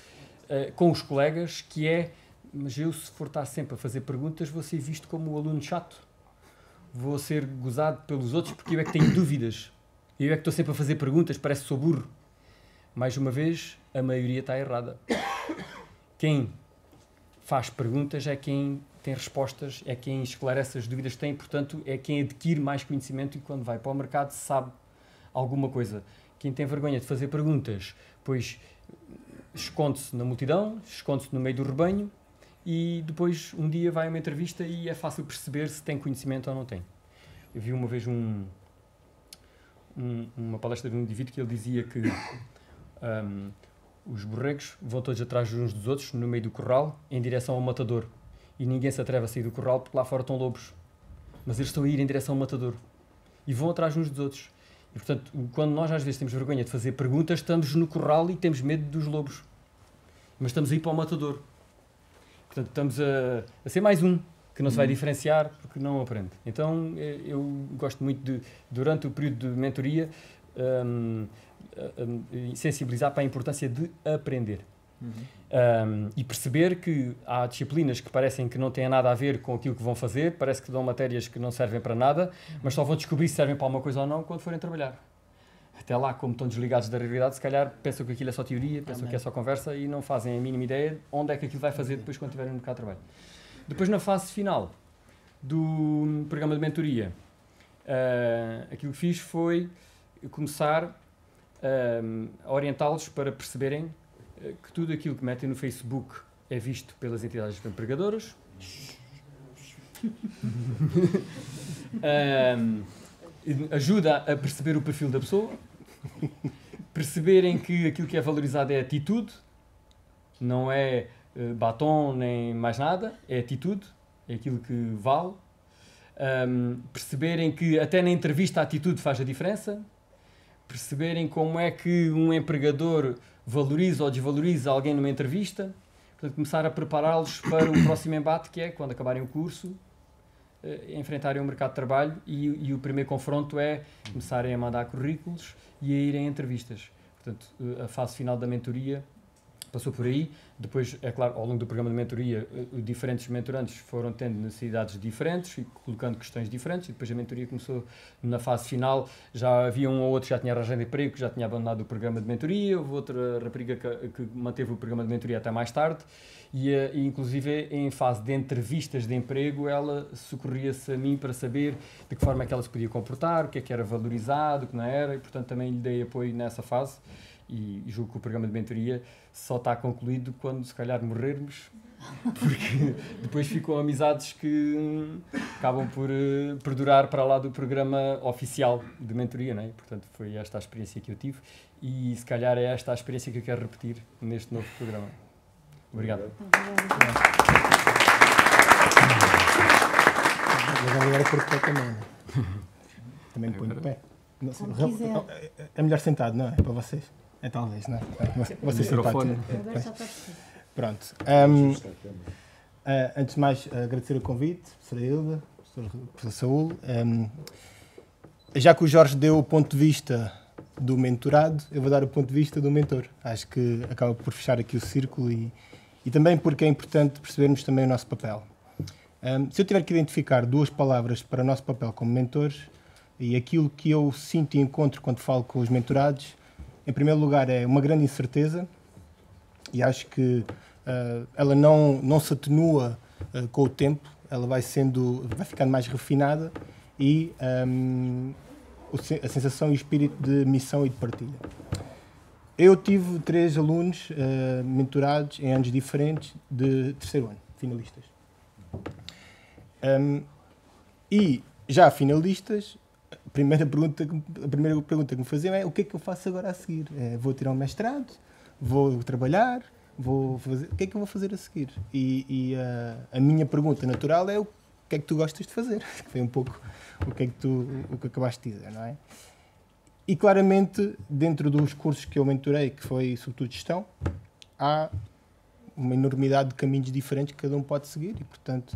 com os colegas, que é, mas eu, se for estar sempre a fazer perguntas, vou ser visto como o aluno chato. Vou ser gozado pelos outros porque eu é que tenho dúvidas. Eu é que estou sempre a fazer perguntas, parece que sou burro. mais uma vez, a maioria está errada. Quem faz perguntas é quem tem respostas, é quem esclarece as dúvidas que tem, portanto, é quem adquire mais conhecimento e quando vai para o mercado sabe alguma coisa. Quem tem vergonha de fazer perguntas, pois esconde-se na multidão, esconde-se no meio do rebanho e depois um dia vai a uma entrevista e é fácil perceber se tem conhecimento ou não tem. Eu vi uma vez uma palestra de um indivíduo que ele dizia que os borregos vão todos atrás uns dos outros no meio do corral em direção ao matador e ninguém se atreve a sair do corral porque lá fora estão lobos, mas eles estão a ir em direção ao matador e vão atrás uns dos outros. E portanto, quando nós às vezes temos vergonha de fazer perguntas, estamos no corral e temos medo dos lobos, mas estamos a ir para o matador. Portanto, estamos a ser mais um que não se vai diferenciar porque não aprende. Então eu gosto muito de, durante o período de mentoria, sensibilizar para a importância de aprender. E perceber que há disciplinas que parecem que não têm nada a ver com aquilo que vão fazer, parece que dão matérias que não servem para nada, mas só vão descobrir se servem para alguma coisa ou não quando forem trabalhar. Até lá, como estão desligados da realidade, se calhar pensam que aquilo é só teoria, pensam que é só conversa e não fazem a mínima ideia onde é que aquilo vai fazer depois quando estiverem no mercado de trabalho. Depois, na fase final do programa de mentoria, aquilo que fiz foi começar a orientá-los para perceberem que tudo aquilo que metem no Facebook é visto pelas entidades empregadoras. Ajuda a perceber o perfil da pessoa, perceberem que aquilo que é valorizado é atitude, não é batom nem mais nada, é atitude, é aquilo que vale. Perceberem que até na entrevista a atitude faz a diferença, perceberem como é que um empregador valoriza ou desvaloriza alguém numa entrevista, portanto começar a prepará-los para o próximo embate, que é quando acabarem o curso, enfrentarem o mercado de trabalho e o primeiro confronto é começarem a mandar currículos e a irem a entrevistas. Portanto, a fase final da mentoria passou por aí. Depois, é claro, ao longo do programa de mentoria, diferentes mentorandos foram tendo necessidades diferentes e colocando questões diferentes, e depois a mentoria começou na fase final. Já havia um ou outro que já tinha arranjado emprego, que já tinha abandonado o programa de mentoria, houve outra rapariga que manteve o programa de mentoria até mais tarde, e inclusive em fase de entrevistas de emprego, ela socorria-se a mim para saber de que forma é que ela se podia comportar, o que é que era valorizado, o que não era, e portanto também lhe dei apoio nessa fase. E julgo que o programa de mentoria só está concluído quando se calhar morrermos, porque depois ficam amizades que acabam por perdurar para lá do programa oficial de mentoria, não é? Portanto, foi esta a experiência que eu tive e se calhar é esta a experiência que eu quero repetir neste novo programa. Obrigado. Agora por pé também. Também me ponho de pé. É melhor sentado, não é? Para vocês. É talvez, não é? Vocês microfone. Pronto. Antes de mais, agradecer o convite, professora Hilda, professor Saúl. Já que o Jorge deu o ponto de vista do mentorado, eu vou dar o ponto de vista do mentor. Acho que acaba por fechar aqui o círculo e também porque é importante percebermos também o nosso papel. Se eu tiver que identificar duas palavras para o nosso papel como mentores e aquilo que eu sinto e encontro quando falo com os mentorados, em primeiro lugar, é uma grande incerteza e acho que ela não se atenua com o tempo, ela vai ficando mais refinada e a sensação e o espírito de missão e de partilha. Eu tive 3 alunos mentorados em anos diferentes de terceiro ano, finalistas. E já finalistas, a primeira pergunta que me faziam é: o que é que eu faço agora a seguir? Vou tirar um mestrado? Vou trabalhar? O que é que eu vou fazer a seguir? E a minha pergunta natural é: o que é que tu gostas de fazer? Que foi um pouco o que acabaste de dizer, não é? E claramente, dentro dos cursos que eu mentorei, que foi sobretudo gestão, há uma enormidade de caminhos diferentes que cada um pode seguir e, portanto,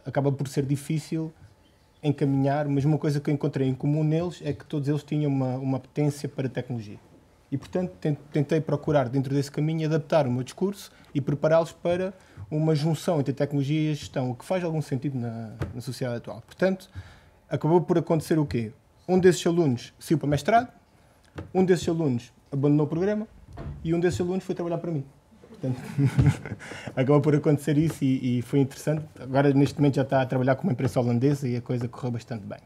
acaba por ser difícil encaminhar, mas uma coisa que eu encontrei em comum neles é que todos eles tinham uma apetência para a tecnologia. E, portanto, tentei procurar, dentro desse caminho, adaptar o meu discurso e prepará-los para uma junção entre a tecnologia e a gestão, o que faz algum sentido na sociedade atual. Portanto, acabou por acontecer o quê? Um desses alunos saiu para mestrado, um desses alunos abandonou o programa e um desses alunos foi trabalhar para mim. Portanto, acabou por acontecer isso e foi interessante. Agora, neste momento, já está a trabalhar com uma empresa holandesa e a coisa correu bastante bem.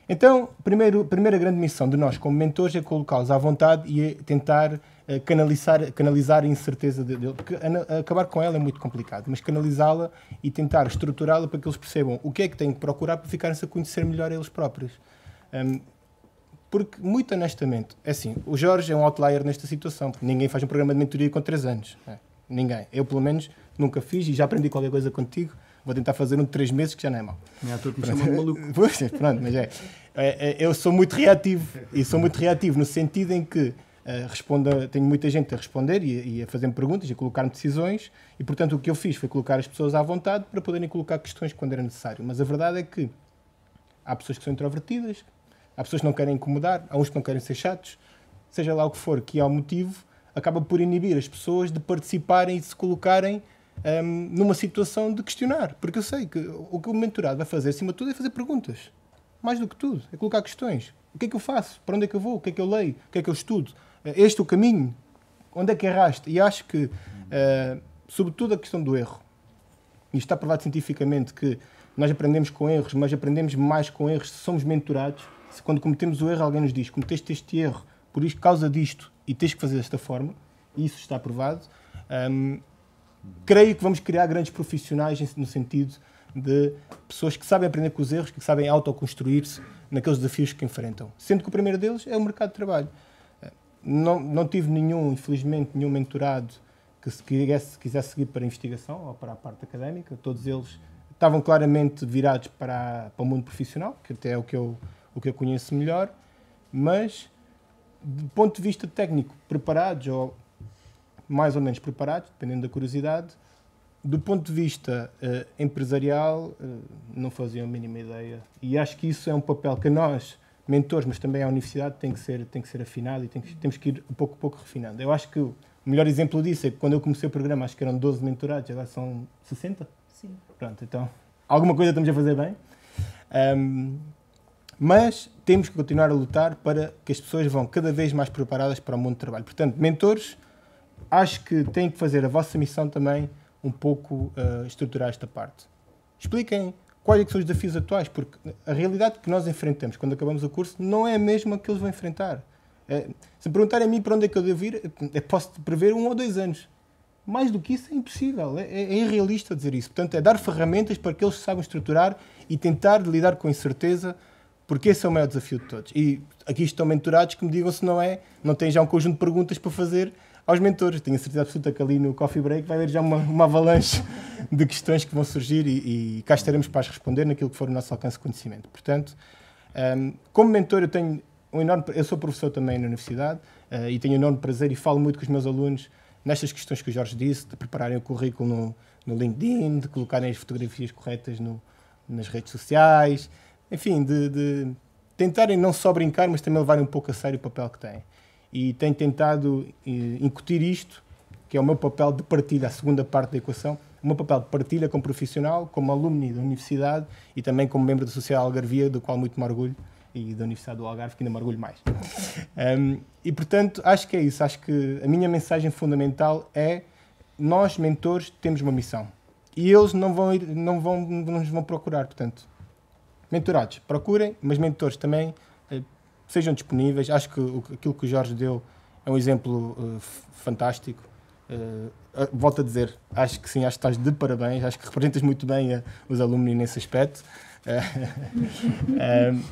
Então, primeira grande missão de nós, como mentores, é colocá-los à vontade e tentar canalizar a incerteza dele. Porque acabar com ela é muito complicado, mas canalizá-la e tentar estruturá-la para que eles percebam o que é que têm que procurar para ficarem-se a conhecer melhor eles próprios. Porque, muito honestamente, é assim, o Jorge é um outlier nesta situação, porque ninguém faz um programa de mentoria com 3 anos. Ninguém. Eu, pelo menos, nunca fiz e já aprendi qualquer coisa contigo. Vou tentar fazer um de 3 meses, que já não é mau. Não é à toa que me chama de maluco. Pois, pronto, mas eu sou muito reativo. E sou muito reativo no sentido em que tenho muita gente a responder e a fazer-me perguntas e a colocar-me decisões. E, portanto, o que eu fiz foi colocar as pessoas à vontade para poderem colocar questões quando era necessário. Mas a verdade é que há pessoas que são introvertidas, há pessoas que não querem incomodar, há uns que não querem ser chatos. Seja lá o que for, que há o motivo, acaba por inibir as pessoas de participarem e de se colocarem numa situação de questionar. Porque eu sei que o que o mentorado vai fazer, acima de tudo, é fazer perguntas. Mais do que tudo. É colocar questões. O que é que eu faço? Para onde é que eu vou? O que é que eu leio? O que é que eu estudo? Este é o caminho? Onde é que erraste? E acho que, sobretudo, a questão do erro. E está provado cientificamente que nós aprendemos com erros, mas aprendemos mais com erros se somos mentorados. Se quando cometemos o erro, alguém nos diz: cometeste este erro por causa disto e tens que fazer desta forma, e isso está provado. Creio que vamos criar grandes profissionais no sentido de pessoas que sabem aprender com os erros, que sabem autoconstruir-se naqueles desafios que enfrentam. Sendo que o primeiro deles é o mercado de trabalho. Não tive infelizmente, nenhum mentorado que quisesse seguir para a investigação ou para a parte académica. Todos eles estavam claramente virados para o mundo profissional, que até é o que eu conheço melhor, mas, do ponto de vista técnico, preparados ou mais ou menos preparados, dependendo da curiosidade. Do ponto de vista empresarial, não faziam a mínima ideia. E acho que isso é um papel que nós, mentores, mas também a universidade, tem que ser afinado e temos que ir pouco a pouco refinando. Eu acho que o melhor exemplo disso é que quando eu comecei o programa, acho que eram 12 mentorados, agora são 60? Sim. Pronto, então, alguma coisa estamos a fazer bem. Mas temos que continuar a lutar para que as pessoas vão cada vez mais preparadas para o mundo do trabalho. Portanto, mentores, acho que têm que fazer a vossa missão também um pouco estruturar esta parte. Expliquem quais são os desafios atuais, porque a realidade que nós enfrentamos quando acabamos o curso não é a mesma que eles vão enfrentar. Se me perguntarem a mim para onde é que eu devo ir, eu posso prever 1 ou 2 anos. Mais do que isso é impossível, é irrealista dizer isso. Portanto, é dar ferramentas para que eles saibam estruturar e tentar lidar com a incerteza, porque esse é o maior desafio de todos. E aqui estão mentorados que me digam se não têm já um conjunto de perguntas para fazer aos mentores. Tenho a certeza absoluta que ali no Coffee Break vai haver já uma avalanche de questões que vão surgir e cá estaremos para as responder naquilo que for o nosso alcance de conhecimento. Portanto, como mentor eu sou professor também na universidade e tenho um enorme prazer e falo muito com os meus alunos nestas questões que o Jorge disse, de prepararem o currículo no LinkedIn, de colocarem as fotografias corretas nas redes sociais, enfim, de tentarem não só brincar, mas também levarem um pouco a sério o papel que têm. E tenho tentado incutir isto, que é o meu papel de partilha, a segunda parte da equação, o meu papel de partilha como profissional, como alumni da universidade e também como membro da Sociedade Algarvia, do qual muito me orgulho, e da Universidade do Algarve, que ainda me orgulho mais. E, portanto, acho que é isso. Acho que a minha mensagem fundamental é: nós, mentores, temos uma missão. E eles não nos vão procurar. Portanto, mentorados, procurem, mas mentores também sejam disponíveis. Acho que aquilo que o Jorge deu é um exemplo fantástico. Volto a dizer, acho que sim, acho que estás de parabéns, acho que representas muito bem os alunos nesse aspecto.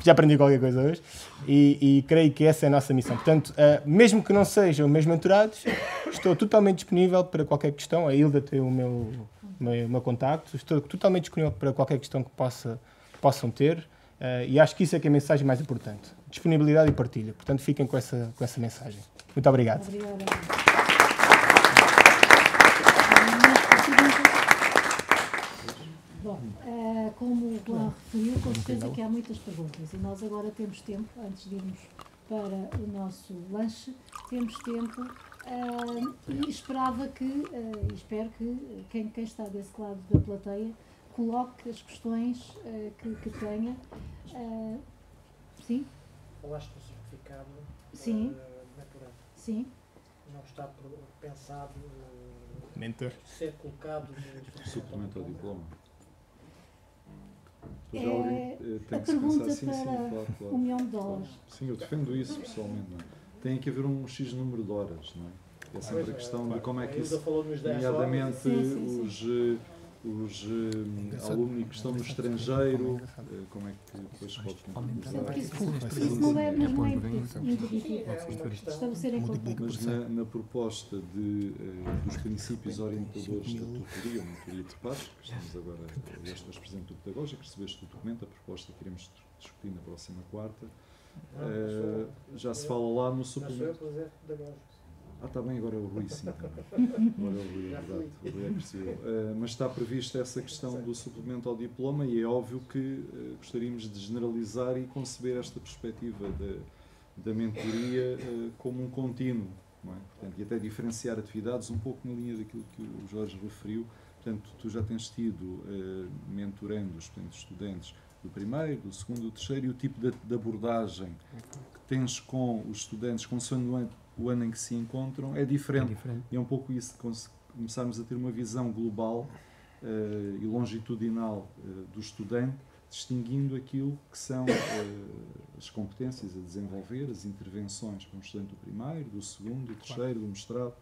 Já aprendi qualquer coisa hoje e creio que essa é a nossa missão. Portanto, mesmo que não sejam meus mentorados, estou totalmente disponível para qualquer questão. A Hilda tem o meu contacto, estou totalmente disponível para qualquer questão que possam ter e acho que isso é que é a mensagem mais importante: disponibilidade e partilha. Portanto, fiquem com essa mensagem. Muito obrigado. Obrigada. Bom, como o Juan referiu, com certeza que há muitas perguntas e nós agora temos tempo, antes de irmos para o nosso lanche, temos tempo e esperava que, espero que quem está desse lado da plateia coloque as questões que tenha. Sim? Falaste do certificado Sim. natural. Sim. não está pensado Mentor. ser colocado no Suplemento ao diploma. É, Já alguém tem a que se pergunta pensar, sim, para claro, $1 claro. milhão. Sim, eu defendo isso pessoalmente. Não é? Tem que haver um X número de horas, não é? É sempre a questão de como é que A Ilza isso, falou nos 10 nomeadamente Sim. os alunos que estão no estrangeiro, como é que depois se pode contabilizar? Isso não é, mas não é impeditivo. Estabelecer em conta. Mas na proposta dos princípios orientadores da tutoria, uma tutoria de pares, que estamos agora, eu estou presidente do Pedagógico, recebeste o documento, a proposta que iremos discutir na próxima quarta, já se fala lá no suplemento. Está bem, agora é o Rui, sim. Agora é o Rui, é verdade. O Rui é que recebeu. Mas está prevista essa questão do suplemento ao diploma e é óbvio que gostaríamos de generalizar e conceber esta perspectiva da mentoria como um contínuo, não é? Portanto, e até diferenciar atividades um pouco na linha daquilo que o Jorge referiu. Portanto, tu já tens tido mentorando os estudantes do primeiro, do segundo, do terceiro e o tipo de abordagem que tens com os estudantes consoante o ano em que se encontram é diferente. E é um pouco isso, começarmos a ter uma visão global e longitudinal do estudante, distinguindo aquilo que são as competências a desenvolver, as intervenções para um estudante do primeiro, do segundo, do terceiro, do mestrado,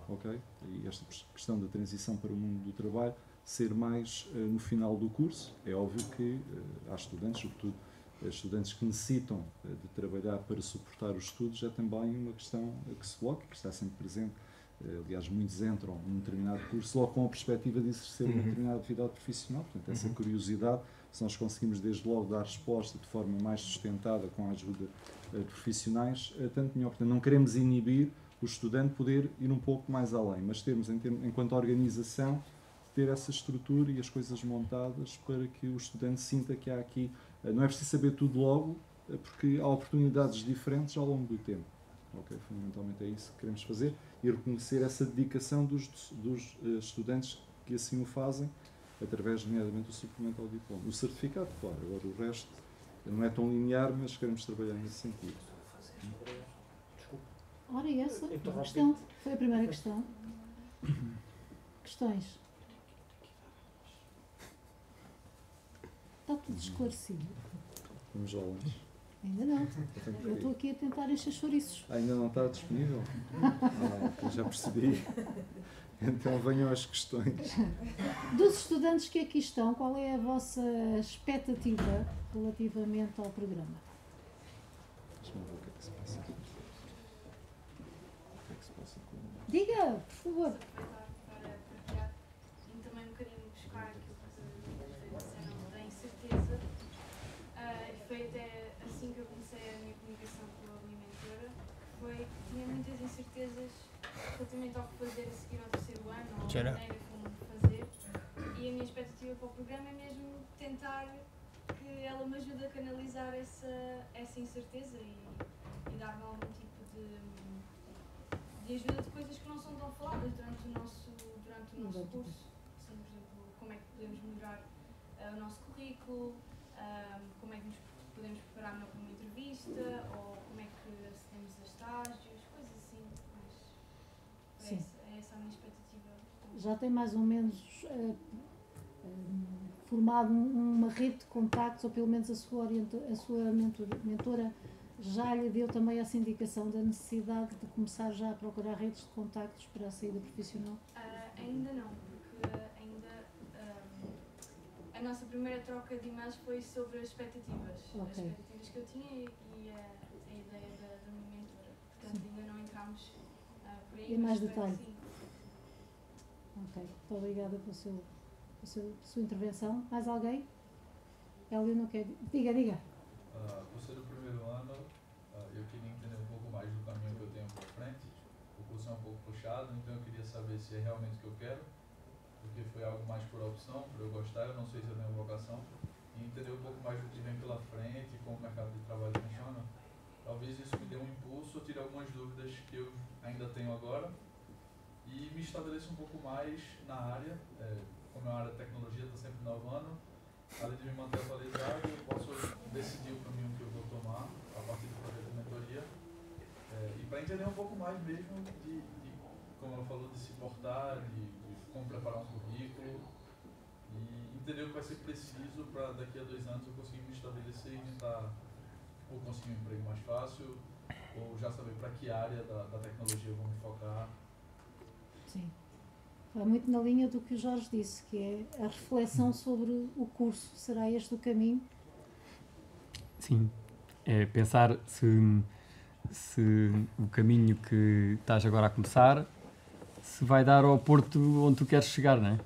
ok? E esta questão da transição para o mundo do trabalho ser mais no final do curso. É óbvio que há estudantes, sobretudo estudantes que necessitam de trabalhar para suportar os estudos, é também uma questão que se coloca, que está sempre presente. Aliás, muitos entram num determinado curso logo com a perspectiva de exercer uma determinada atividade profissional. Portanto, essa curiosidade, se nós conseguimos desde logo dar resposta de forma mais sustentada com a ajuda de profissionais, tanto melhor. Portanto, não queremos inibir o estudante poder ir um pouco mais além, mas termos, enquanto organização, ter essa estrutura e as coisas montadas para que o estudante sinta que há aqui. Não é preciso saber tudo logo, porque há oportunidades diferentes ao longo do tempo. Okay? Fundamentalmente é isso que queremos fazer e reconhecer essa dedicação dos estudantes que assim o fazem, através, nomeadamente, do suplemento ao diploma. O certificado, claro, agora o resto não é tão linear, mas queremos trabalhar nesse sentido. Ora, e essa questão foi a primeira questão. Questões? Está tudo esclarecido? Vamos ao lanche. Ainda não. Eu estou aqui a tentar encher chouriços. Ainda não está disponível? Já percebi. Então venham as questões. Dos estudantes que aqui estão, qual é a vossa expectativa relativamente ao programa? Deixa-me ver o que é que se passa aqui. O que é que se passa com... Diga, por favor. Para partilhar e também um bocadinho buscar aquilo que disseram da incerteza. Foi até assim que eu comecei a minha comunicação com a minha mentora, foi que tinha muitas incertezas relativamente ao que fazer a seguir ao terceiro ano, ou a maneira como fazer. E a minha expectativa para o programa é mesmo tentar que ela me ajude a canalizar essa incerteza e dar-me algum tipo de ajuda de coisas que não são tão faladas durante o nosso curso. Assim, por exemplo, como é que podemos melhorar o nosso currículo, como é que nos podemos preparar melhor para uma entrevista, ou como é que acedemos a estágios, coisas assim. Mas é essa a minha expectativa. Já tem mais ou menos formado uma rede de contactos, ou pelo menos a sua mentora já lhe deu também essa indicação da necessidade de começar já a procurar redes de contactos para a saída profissional? Ainda não, porque a nossa primeira troca de e-mails foi sobre as expectativas. Okay. As expectativas que eu tinha e a ideia da minha mentora. Portanto, ainda não entramos por aí. Em mais mas detalhe. sim. Ok, muito obrigada pela sua intervenção. Mais alguém? Hélio não quer... Diga. Por ser o primeiro ano, eu queria entender um pouco mais do caminho que eu tenho para frente. O curso é um pouco puxado, então eu queria saber se é realmente o que eu quero, porque foi algo mais por opção, por eu gostar, eu não sei se eu tenho vocação, e entender um pouco mais do que vem pela frente, como o mercado de trabalho funciona. Talvez isso me dê um impulso, eu tire algumas dúvidas que eu ainda tenho agora, e me estabeleça um pouco mais na área, como é uma área de tecnologia, está sempre inovando. Além de me manter atualizado, eu posso decidir o caminho que eu vou tomar a partir do projeto de mentoria. E para entender um pouco mais mesmo de como ela falou, de se portar, de como preparar um currículo e entender o que vai ser preciso para daqui a 2 anos eu conseguir me estabelecer e tentar ou conseguir um emprego mais fácil ou já saber para que área da tecnologia eu vou me focar. Sim. Vai muito na linha do que o Jorge disse, que é a reflexão sobre o curso. Será este o caminho? Sim. É pensar se o caminho que estás agora a começar se vai dar ao porto onde tu queres chegar, não é?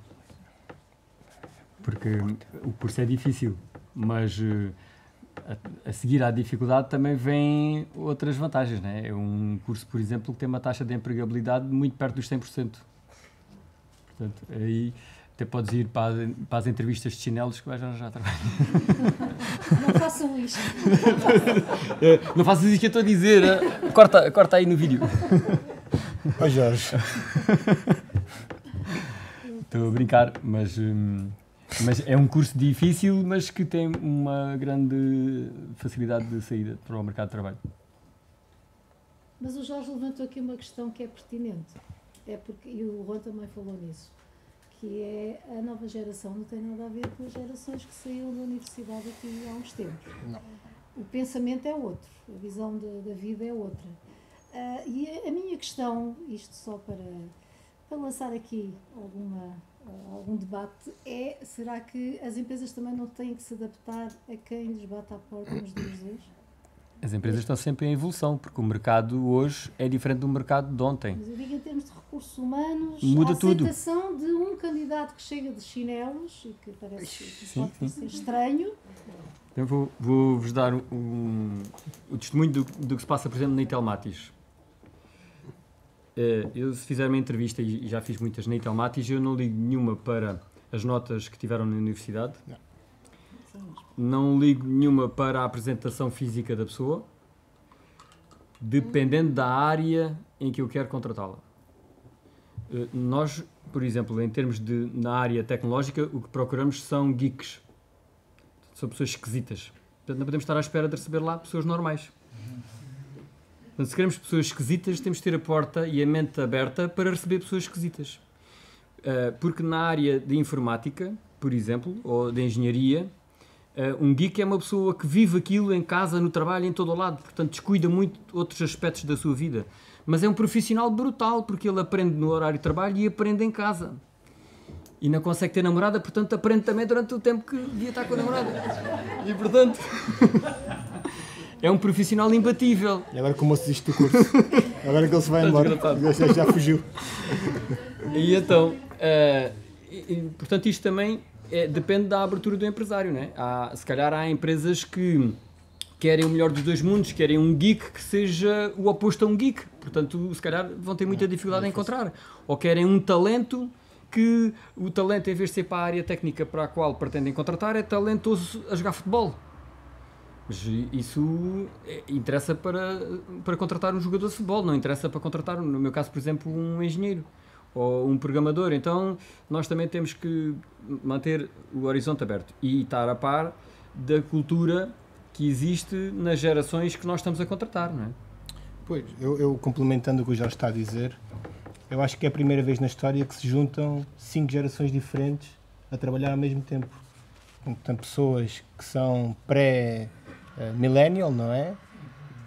Porque o curso é difícil, mas a seguir à dificuldade também vêm outras vantagens, não é? É um curso, por exemplo, que tem uma taxa de empregabilidade muito perto dos 100%. Portanto, aí até podes ir para as entrevistas de chinelos que vais arranjar trabalho. Não façam isto. Não faças isso que eu estou a dizer. Corta aí no vídeo. Ó Jorge. Estou a brincar, mas é um curso difícil, mas que tem uma grande facilidade de saída para o mercado de trabalho. Mas o Jorge levantou aqui uma questão que é pertinente. É porque, e o Juan também falou nisso, que é a nova geração não tem nada a ver com as gerações que saíram da universidade aqui há uns tempos. Não. O pensamento é outro, a visão da vida é outra. E a minha questão, isto só para lançar aqui algum debate, é: será que as empresas também não têm que se adaptar a quem lhes bate à porta nos dias de hoje? As empresas estão sempre em evolução, porque o mercado hoje é diferente do mercado de ontem. Mas eu digo em termos de recursos humanos, Muda a tudo. aceitação de um candidato que chega de chinelos e que parece que pode ser estranho. Eu vou-vos dar o testemunho do que se passa, por exemplo, na Itelmatis. Eu, se fizer uma entrevista, e já fiz muitas na Itelmatis, eu não ligo nenhuma para as notas que tiveram na universidade. Não ligo nenhuma para a apresentação física da pessoa, dependendo da área em que eu quero contratá-la. Nós, por exemplo, em termos na área tecnológica, o que procuramos são geeks. São pessoas esquisitas. Portanto, não podemos estar à espera de receber lá pessoas normais. Portanto, se queremos pessoas esquisitas, temos de ter a porta e a mente aberta para receber pessoas esquisitas. Porque na área de informática, por exemplo, ou de engenharia, um geek é uma pessoa que vive aquilo em casa, no trabalho, em todo o lado. Portanto, descuida muito outros aspectos da sua vida. Mas é um profissional brutal, porque ele aprende no horário de trabalho e aprende em casa. E não consegue ter namorada, portanto, aprende também durante o tempo que devia estar com a namorada. E, portanto, é um profissional imbatível. E agora como desiste do curso? Agora que ele se vai embora. Já fugiu. E então, portanto, isto também depende da abertura do empresário, não é? Se calhar há empresas que querem o melhor dos dois mundos, querem um geek que seja o oposto a um geek. Portanto, se calhar vão ter muita dificuldade em encontrar. Ou querem um talento que o talento, em vez de ser para a área técnica para a qual pretendem contratar, é talentoso a jogar futebol. Mas isso interessa para contratar um jogador de futebol, não interessa para contratar, no meu caso, por exemplo, um engenheiro ou um programador. Então, nós também temos que manter o horizonte aberto e estar a par da cultura que existe nas gerações que nós estamos a contratar, não é? Pois, eu complementando o que o Jorge está a dizer, eu acho que é a primeira vez na história que se juntam 5 gerações diferentes a trabalhar ao mesmo tempo. Portanto, pessoas que são pré-millennial, não é?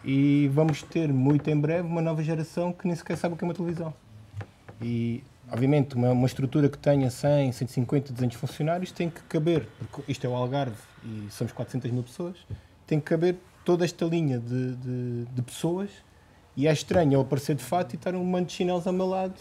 E vamos ter muito em breve uma nova geração que nem sequer sabe o que é uma televisão. E, obviamente, uma estrutura que tenha 100, 150, 200 funcionários tem que caber, porque isto é o Algarve e somos 400 mil pessoas, tem que caber toda esta linha de pessoas. E é estranho eu aparecer de fato e estar um monte de chinelos ao meu lado.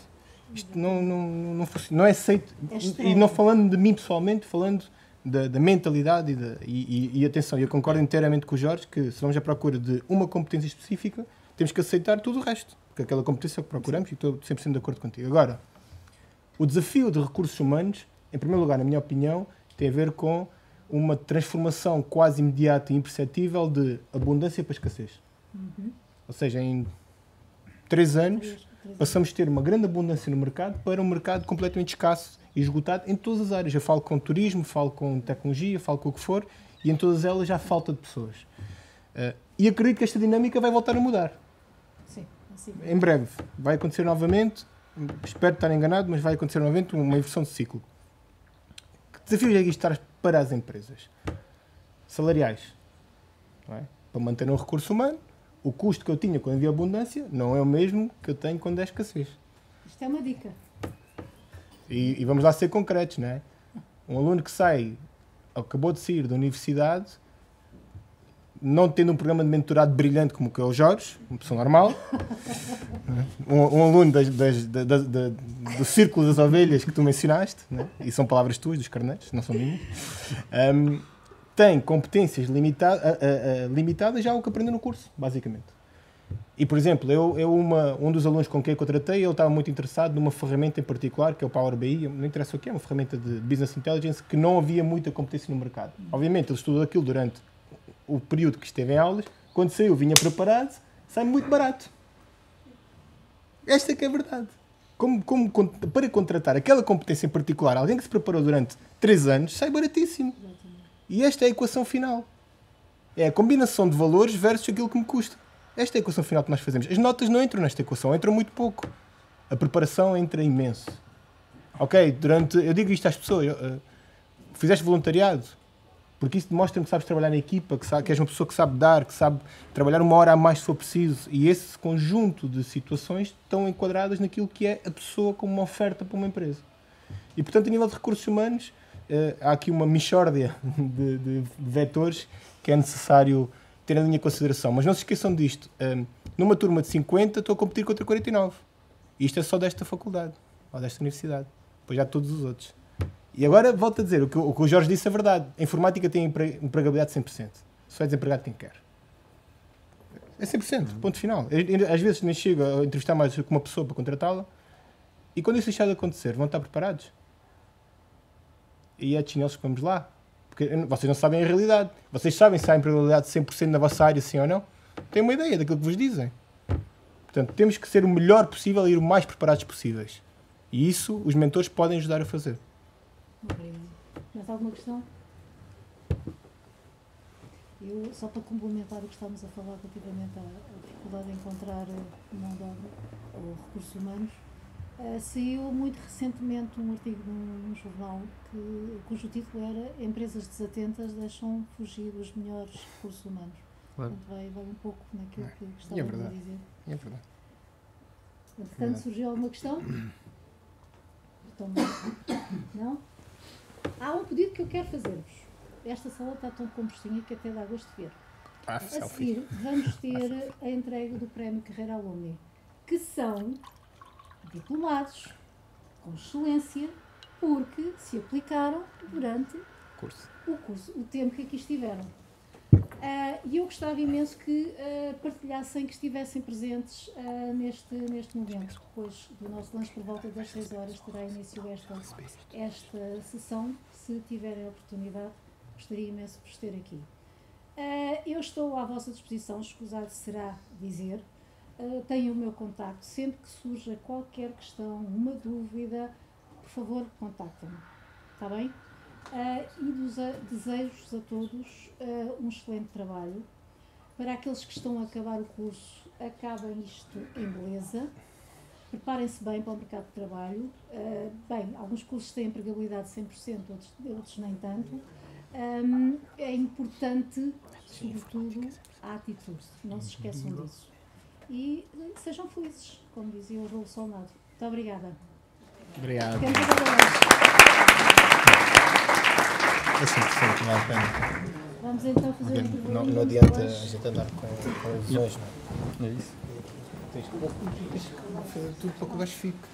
Isto não é aceito. E não falando de mim pessoalmente, falando da mentalidade e atenção, eu concordo inteiramente com o Jorge que se vamos à procura de uma competência específica, temos que aceitar tudo o resto, porque aquela competência é o que procuramos e estou 100% de acordo contigo. Agora, o desafio de recursos humanos, em primeiro lugar, na minha opinião, tem a ver com uma transformação quase imediata e imperceptível de abundância para escassez. Ou seja, em 3 anos passamos a ter uma grande abundância no mercado para um mercado completamente escasso e esgotado em todas as áreas. Eu falo com turismo, falo com tecnologia, falo com o que for, e em todas elas já há falta de pessoas. E acredito que esta dinâmica vai voltar a mudar. Sim, assim. Em breve. Vai acontecer novamente. espero estar enganado, mas vai acontecer novamente uma inversão de ciclo. Que desafios é que isto traz para as empresas? Salariais. Não é? Para manter um recurso humano, o custo que eu tinha quando havia abundância não é o mesmo que eu tenho quando há escassez. Isto é uma dica. E vamos lá ser concretos, não é? Um aluno que acabou de sair da universidade, não tendo um programa de mentorado brilhante como o que é o Jorge, uma pessoa normal, um aluno do círculo das ovelhas que tu mencionaste, né? E são palavras tuas, dos carnetes, não são minhas, tem competências limitadas já ao que aprendeu no curso, basicamente. E, por exemplo, um dos alunos com quem eu contratei, ele estava muito interessado numa ferramenta em particular, que é o Power BI, não interessa o que é, uma ferramenta de Business Intelligence, que não havia muita competência no mercado. Obviamente, ele estudou aquilo durante o período que esteve em aulas, quando saiu, vinha preparado, sai muito barato. Esta é que é a verdade. Para contratar aquela competência em particular, alguém que se preparou durante 3 anos, sai baratíssimo. E esta é a equação final. É a combinação de valores versus aquilo que me custa. Esta é a equação final que nós fazemos. As notas não entram nesta equação, entram muito pouco. A preparação entra imenso. Ok, eu digo isto às pessoas, fizeste voluntariado, porque isso demonstra-me que sabes trabalhar na equipa, que és uma pessoa que sabe dar, que sabe trabalhar uma hora a mais se for preciso. E esse conjunto de situações estão enquadradas naquilo que é a pessoa como uma oferta para uma empresa. E, portanto, a nível de recursos humanos, há aqui uma mixórdia de vetores que é necessário ter em linha de consideração. Mas não se esqueçam disto. Numa turma de 50, estou a competir contra 49. E isto é só desta faculdade, ou desta universidade. Depois já todos os outros. E agora, volto a dizer, o que o Jorge disse é verdade. A informática tem empregabilidade de 100%. Só é desempregado quem quer. É 100%, ponto final. Às vezes nem chego a entrevistar mais que uma pessoa para contratá-la. E quando isso deixar de acontecer, vão estar preparados? E é de chinelos que vamos lá. Porque vocês não sabem a realidade. Vocês sabem se há empregabilidade de 100% na vossa área, sim ou não? Têm uma ideia daquilo que vos dizem. Portanto, temos que ser o melhor possível e ir o mais preparados possíveis. E isso os mentores podem ajudar a fazer. Obrigada. Mais alguma questão? Eu, só para complementar o que estamos a falar relativamente à dificuldade de encontrar mão de obra ou recursos humanos, saiu muito recentemente um artigo num jornal cujo título era Empresas desatentas deixam fugir os melhores recursos humanos. Claro. Portanto, vai um pouco naquilo que estávamos a dizer. É verdade. Entretanto, surgiu alguma questão? Não? Há um pedido que eu quero fazer-vos. Esta sala está tão compostinha que até dá gosto de ver. A seguir, vamos ter a entrega do Prémio Carreira Alumni, que são diplomados com excelência, porque se aplicaram durante o tempo que aqui estiveram. E eu gostava imenso que partilhassem, que estivessem presentes neste momento. Depois do nosso lanche, por volta das 6 horas, terá início esta sessão. Se tiverem a oportunidade, gostaria imenso de vos ter aqui. Eu estou à vossa disposição, escusado será dizer. Tenho o meu contacto. Sempre que surja qualquer questão, uma dúvida, por favor, contactem-me. Está bem? E desejo-vos a todos um excelente trabalho. Para aqueles que estão a acabar o curso, acabem isto em beleza. Preparem-se bem para o mercado de trabalho. Alguns cursos têm empregabilidade de 100%, outros nem tanto. É importante, sobretudo, a atitude. Não se esqueçam disso. E sejam felizes, como dizia o Raul Solnado. Muito obrigada. Obrigado. É 100%, vale a pena. Vamos então fazer um trabalho. Não adianta a gente andar com ilusões, não é? É isso. Tens que fazer tudo para que o gajo fique.